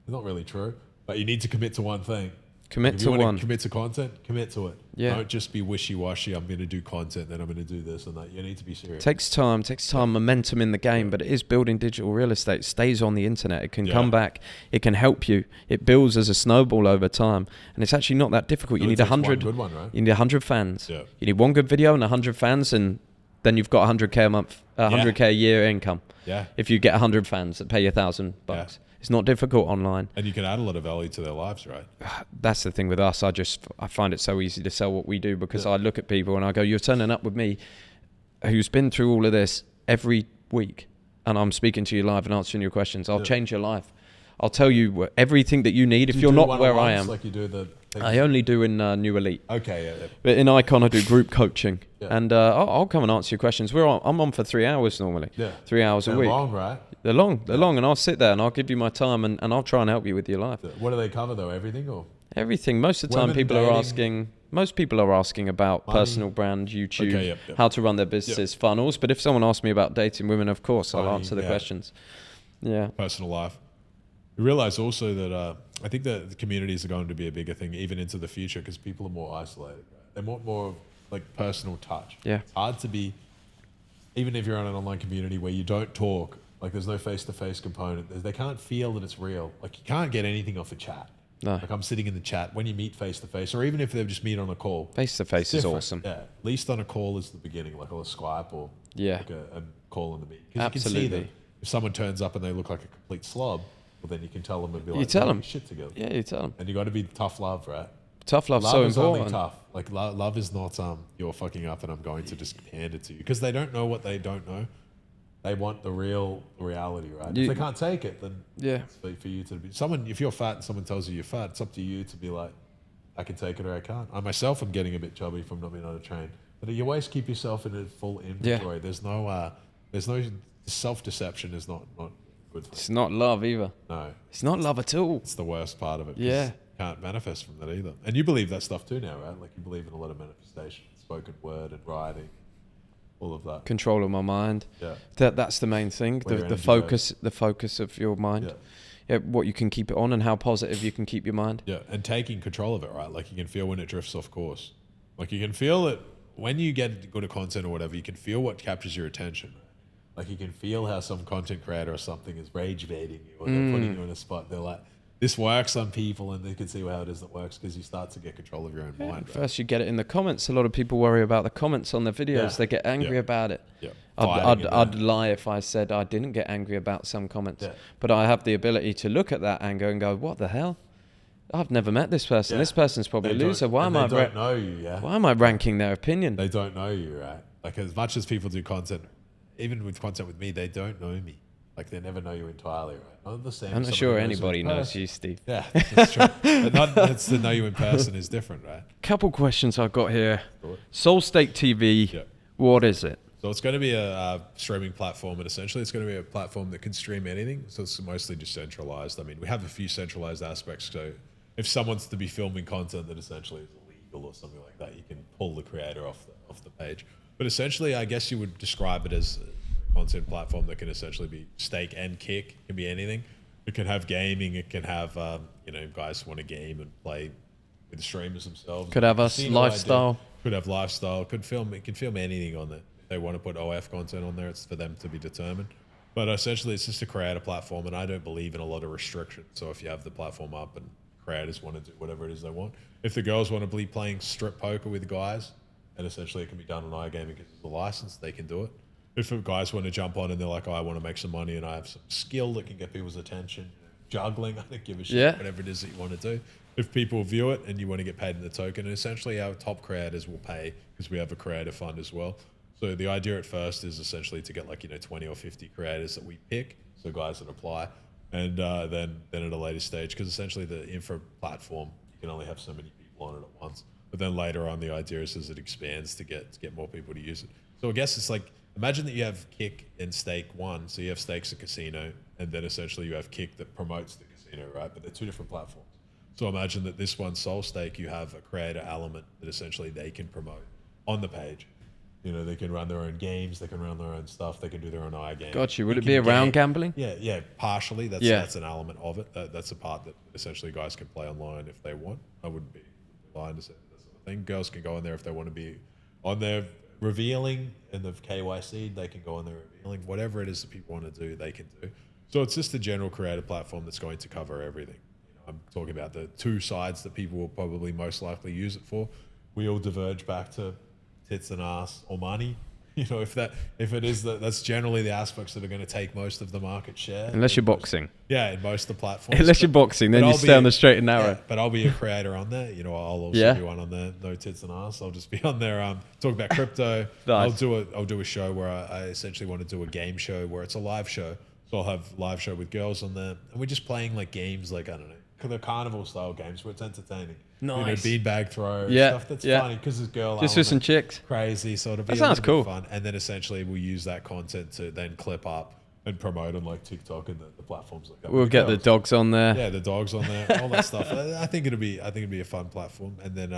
It's not really true, but you need to commit to one thing. Commit to one. If you want to commit to content, commit to it. Yeah. Don't just be wishy-washy. I'm going to do content, then I'm going to do this and that. You need to be serious. Takes time, momentum in the game, but it is building digital real estate. It stays on the internet. It can come back. It can help you. It builds as a snowball over time, and it's actually not that difficult. You need 100. Good one, right? You need 100 fans. Yeah. You need one good video and 100 fans, and then you've got 100k a month, 100k a year income. Yeah. If you get 100 fans that pay you $1,000. Yeah. It's not difficult online. And you can add a lot of value to their lives, right? That's the thing with us. I find it so easy to sell what we do because I look at people and I go, you're turning up with me who's been through all of this every week and I'm speaking to you live and answering your questions. I'll change your life. I'll tell you everything that you need. If you're not where I am. Like you do the I only do in New Elite. Okay, yeah. But in Icon, I do group coaching. And I'll come and answer your questions. I'm on for 3 hours normally. Yeah. 3 hours a week. They're long, right? They're long, and I'll sit there and I'll give you my time and I'll try and help you with your life. What do they cover though? Everything or? Everything. Most of the time, most people are asking about money, personal brand, YouTube, how to run their businesses, funnels. But if someone asks me about dating women, of course, I'll answer the questions. Yeah. Personal life. You realize also that I think that the communities are going to be a bigger thing even into the future because people are more isolated. Right? They want more like personal touch. Yeah. It's hard to be, even if you're in an online community where you don't talk, like there's no face-to-face component. They can't feel that it's real. Like you can't get anything off a chat. No. Like I'm sitting in the chat when you meet face to face, or even if they just meet on a call. Face to face is awesome. Yeah, at least on a call is the beginning, like on a Skype or like a call in the meet. Because you can see that if someone turns up and they look like a complete slob, well then you can tell them and be like, you tell them shit together. Yeah, you tell them. And you got to be tough love, right? Tough love's love so is important. Only tough. Like love is not you're fucking up and I'm going to just hand it to you, because they don't know what they don't know. They want the reality, right? If they can't take it, then it's for you to be someone. If you're fat and someone tells you you're fat, it's up to you to be like, I can take it or I can't. I myself am getting a bit chubby from not being on a train, but you always keep yourself in a full inventory. There's no self-deception is not good. It's not love either. No, it's not love at all. It's the worst part of it. Yeah, can't manifest from that either. And you believe that stuff too now, right? Like you believe in a lot of manifestation, spoken word and writing. All of that control of my mind. That's the main thing. The focus of your mind. What you can keep it on and how positive you can keep your mind. And taking control of it, right? Like you can feel when it drifts off course. Like you can feel it when you get good at content or whatever. You can feel what captures your attention. Like you can feel how some content creator or something is rage baiting you, or they're putting you in a spot. They're like, this works on people, and they can see how it is that works, because you start to get control of your own mind. Right? First, you get it in the comments. A lot of people worry about the comments on their videos. They get angry about it. I'd lie if I said I didn't get angry about some comments. But I have the ability to look at that anger and go, what the hell? I've never met this person. This person's probably a loser. Why am I ranking their opinion? They don't know you, right? Like as much as people do content, even with content with me, they don't know me. Like they never know you entirely, right? Not the same. I'm not sure anybody knows you, Steve. Yeah, that's true. It's to know you in person is different, right? Couple questions I've got here. Soul Stake TV, what is it? So it's going to be a streaming platform, and essentially it's going to be a platform that can stream anything. So it's mostly decentralized. I mean, we have a few centralized aspects. So if someone's to be filming content that essentially is illegal or something like that, you can pull the creator off the page. But essentially, I guess you would describe it as content platform that can essentially be stake and kick. It can be anything. It can have gaming. It can have guys who want to game and play with the streamers themselves. Could have us lifestyle. Could have lifestyle. It can film anything on there. If they want to put OF content on there, it's for them to be determined. But essentially, it's just a creator platform, and I don't believe in a lot of restrictions. So if you have the platform up and creators want to do whatever it is they want, if the girls want to be playing strip poker with guys, and essentially it can be done on iGaming because it's a license, they can do it. If guys want to jump on and they're like, oh, I want to make some money and I have some skill that can get people's attention, juggling, I don't give a shit, whatever it is that you want to do. If people view it and you want to get paid in the token, and essentially our top creators will pay because we have a creator fund as well. So the idea at first is essentially to get 20 or 50 creators that we pick, so guys that apply, and then at a later stage, because essentially the infra platform, you can only have so many people on it at once. But then later on, the idea is as it expands to get more people to use it. So I guess it's like, imagine that you have kick and stake one. So you have stakes a casino, and then essentially you have kick that promotes the casino, right? But they're two different platforms. So imagine that this one, Soul Stake, you have a creator element that essentially they can promote on the page. They can run their own games, they can run their own stuff, they can do their own iGaming. Got you. Would it be around gambling? Yeah, partially. That's an element of it. That's a part that essentially guys can play online if they want. I wouldn't be blind to say that sort of thing. Girls can go in there if they want to be on there revealing, and the KYC, they can go on there revealing. Whatever it is that people want to do, they can do. So it's just a general creator platform that's going to cover everything. I'm talking about the two sides that people will probably most likely use it for. We all diverge back to tits and ass or money. If it is that's generally the aspects that are going to take most of the market share. Unless you're boxing. Yeah, in most of the platforms. Unless you're boxing, then you stay on the straight and narrow. Yeah, but I'll be a creator on there. I'll also be one on there. No tits and ass. I'll just be on there. Talk about crypto. Nice. I'll do a show where I essentially want to do a game show where it's a live show. So I'll have live show with girls on there, and we're just playing games I don't know, the carnival style games where it's entertaining. Nice. Beanbag throw, stuff that's funny because it's girl just with some chicks. Crazy sort of. That sounds cool. Fun. And then essentially we'll use that content to then clip up and promote on TikTok and the platforms like that. We'll get the dogs on there. Yeah, the dogs on there, all that stuff. I think it'd be a fun platform. And then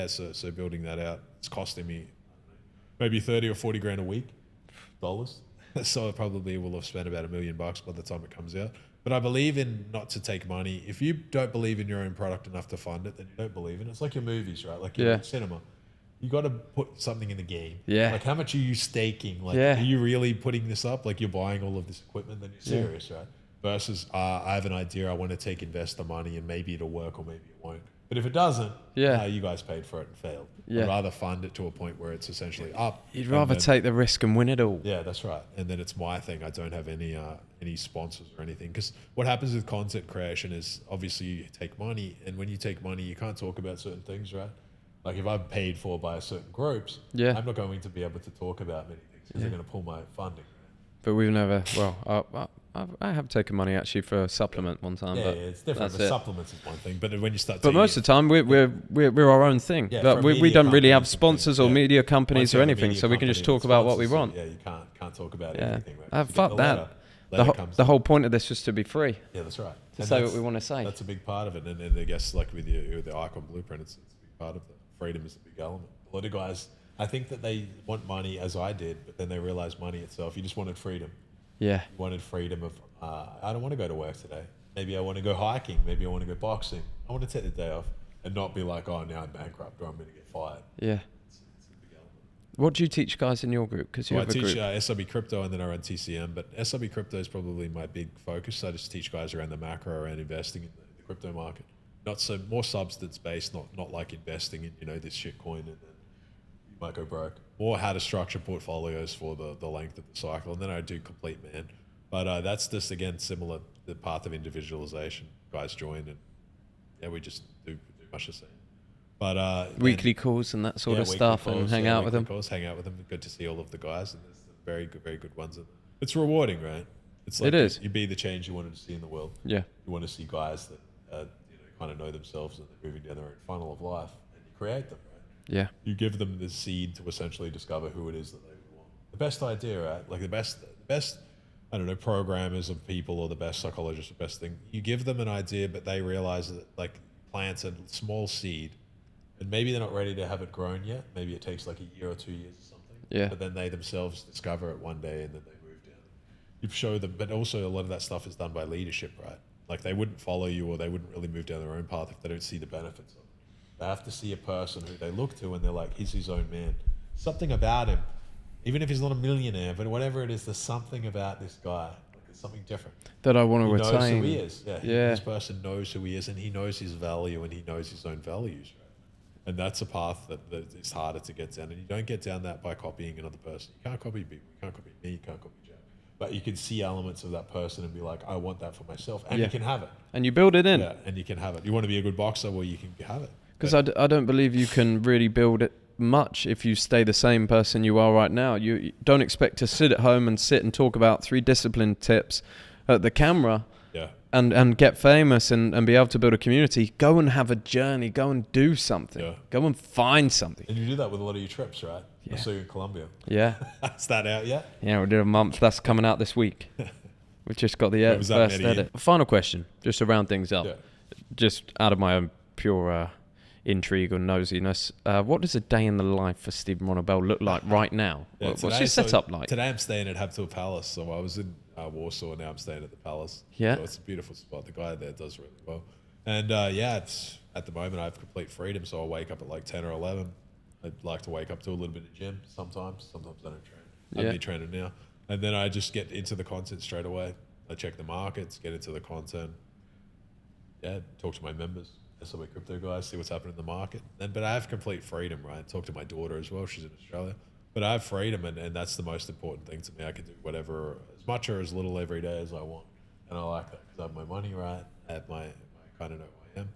so building that out, it's costing me maybe 30 or 40 grand a week, dollars. So I probably will have spent about $1 million by the time it comes out. But I believe in not to take money. If you don't believe in your own product enough to fund it, then you don't believe in it. It's like your movies, right? Like your cinema. You got to put something in the game. Yeah. Like how much are you staking? Are you really putting this up? Like you're buying all of this equipment, then you're serious, right? versus I have an idea, I want to take investor money and maybe it'll work or maybe it won't. But if it doesn't, you guys paid for it and failed. I'd rather fund it to a point where it's essentially up. You'd rather take the risk and win it all. Yeah, that's right. And then it's my thing. I don't have any sponsors or anything. Because what happens with content creation is obviously you take money, and when you take money, you can't talk about certain things, right? Like if I'm paid for by certain groups, I'm not going to be able to talk about many things because they're going to pull my funding. But we've never, I have taken money actually for a supplement one time. Yeah, it's different. The supplements is one thing, but when you start, but most of the time we're our own thing. But we don't really have sponsors or media companies or anything, so we can just talk about what we want. Yeah, you can't talk about everything. Right? Fuck that. The whole point of this was to be free. Yeah, that's right. To say what we want to say. That's a big part of it, and I guess like with the Icon Blueprint, it's a big part of it. Freedom is a big element. A lot of guys, I think that they want money as I did, but then they realize money itself. You just wanted freedom. Yeah. You wanted freedom of, I don't want to go to work today. Maybe I want to go hiking. Maybe I want to go boxing. I want to take the day off and not be like, oh, now I'm bankrupt or I'm going to get fired. Yeah. It's a big element. What do you teach guys in your group? Because you have a group. I teach SRB crypto and then I run TCM, but SRB crypto is probably my big focus. So I just teach guys around the macro, around investing in the crypto market. Not so more substance based, not like investing in this shit coin and then you might go broke. Or how to structure portfolios for the length of the cycle, and then I do complete man. But that's just again similar the path of individualization. Guys join and we just do much the same. But weekly calls and that sort of stuff, and hang out with them. Hang out with them. Good to see all of the guys, and there's some very good ones. It's rewarding, right? It's like it is. You be the change you wanted to see in the world. Yeah. You want to see guys that kind of know themselves and they're moving down their own funnel of life, and you create them, right? Yeah. You give them the seed to essentially discover who it is that they want. The best idea, right? Like the best, I don't know, programmers of people or the best psychologists, the best thing. You give them an idea, but they realize that like plants a small seed, and maybe they're not ready to have it grown yet. Maybe it takes like a year or 2 years or something. Yeah. But then they themselves discover it one day, and then they move down. You show them, but also a lot of that stuff is done by leadership, right? Like they wouldn't follow you, or they wouldn't really move down their own path if they don't see the benefits of it. They have to see a person who they look to and they're like, he's his own man. Something about him, even if he's not a millionaire, but whatever it is, there's something about this guy. Like there's something different. That I want to retain. He knows who he is. Yeah. This person knows who he is, and he knows his value, and he knows his own values. Right? And that's a path that is harder to get down. And you don't get down that by copying another person. You can't copy people. You can't copy me. You can't copy Jack. But you can see elements of that person and be like, I want that for myself. And you can have it. And you build it in. Yeah, and you can have it. You want to be a good boxer? Well, you can have it. Because I don't believe you can really build it much if you stay the same person you are right now. You don't expect to sit at home and sit and talk about 3 discipline tips at the camera and get famous and be able to build a community. Go and have a journey. Go and do something. Yeah. Go and find something. And you do that with a lot of your trips, right? Yeah. I saw you in Colombia. Yeah. Is that out yet? Yeah, we did a month. That's coming out this week. We've just got the first edit. Final question, just to round things up. Yeah. Just out of my own pure intrigue or nosiness. What does a day in the life for Stephen Ronabel look like right now? What's your setup like? Today I'm staying at Habtul Palace. So I was in Warsaw, now I'm staying at the Palace. Yeah. So it's a beautiful spot. The guy there does really well. And it's at the moment I have complete freedom. So I'll wake up at like 10 or 11. I'd like to wake up to a little bit of gym sometimes. Sometimes I don't train. I'm the trainer now. And then I just get into the content straight away. I check the markets, get into the content. Yeah, talk to my members. SRB crypto guys, see what's happening in the market. But I have complete freedom, right? Talk to my daughter as well. She's in Australia. But I have freedom, and that's the most important thing to me. I can do whatever, as much or as little every day as I want. And I like that because I have my money right. I have my kind of know who I am.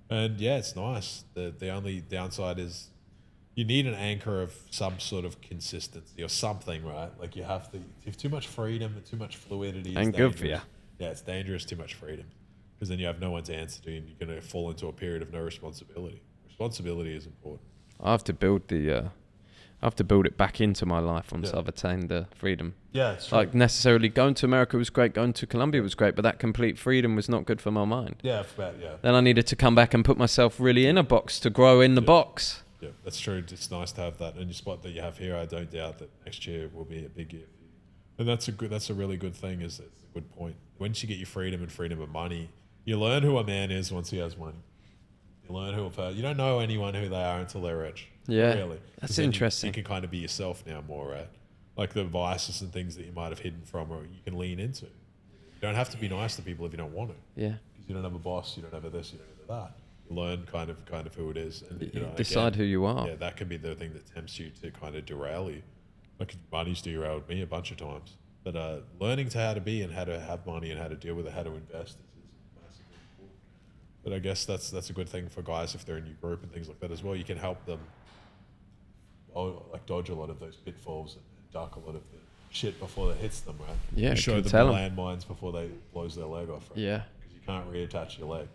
And yeah, it's nice. The only downside is you need an anchor of some sort of consistency or something, right? Like you have too much freedom and too much fluidity. Ain't good for you. Yeah, it's dangerous, too much freedom. Because then you have no one to answer to, and you're going to fall into a period of no responsibility. Responsibility is important. I have to build it back into my life once I've attained the freedom. Yeah, it's true. Like necessarily going to America was great, going to Colombia was great, but that complete freedom was not good for my mind. Yeah. Then I needed to come back and put myself really in a box to grow in the box. Yeah, that's true. It's nice to have that. And your spot that you have here, I don't doubt that next year will be a big year for you. And that's a really good thing. It's a good point. Once you get your freedom and freedom of money, you learn who a man is once he has money. You learn who a person. You don't know anyone who they are until they're rich. Yeah, really. that's interesting. You can kind of be yourself now more, right? Like the vices and things that you might have hidden from, or you can lean into. You don't have to be nice to people if you don't want to. Yeah. Because you don't have a boss, you don't have this, you don't have that. You learn kind of who it is. And Decide who you are. Yeah, that can be the thing that tempts you to kind of derail you. Like money's derailed me a bunch of times. But learning how to be and how to have money and how to deal with it, how to invest is massively important. But I guess that's a good thing for guys if they're in your group and things like that as well. You can help them dodge a lot of those pitfalls and duck a lot of the shit before it hits them, right? Yeah, you show them the landmines before they blows their leg off, right? Yeah. Because you can't reattach your leg.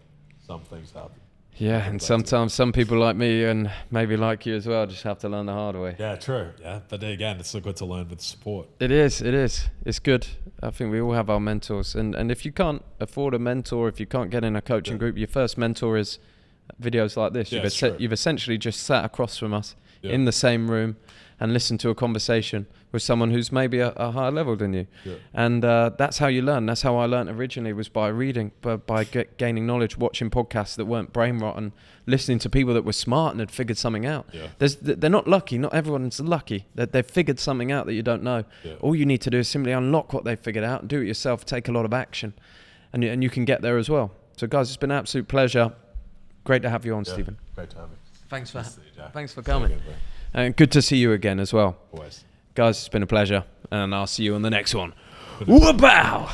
Some things happen. Yeah, and sometimes some people like me and maybe like you as well just have to learn the hard way. Yeah, true. Yeah, but again, it's still good to learn with support. It is. It's good. I think we all have our mentors. And if you can't afford a mentor, if you can't get in a coaching group, your first mentor is videos like this. You've essentially just sat across from us in the same room and listened to a conversation with someone who's maybe a higher level than you. Yeah. And that's how you learn. That's how I learned originally, was by reading, by gaining knowledge, watching podcasts that weren't brain rotten, listening to people that were smart and had figured something out. Yeah. They're not lucky. Not everyone's lucky. They've figured something out that you don't know. Yeah. All you need to do is simply unlock what they've figured out and do it yourself, take a lot of action. And you can get there as well. So guys, it's been an absolute pleasure. Great to have you on, Stephen. Great to have you. Thanks for coming. And good to see you again as well. Always. Guys, it's been a pleasure, and I'll see you on the next one. Whoop-ow!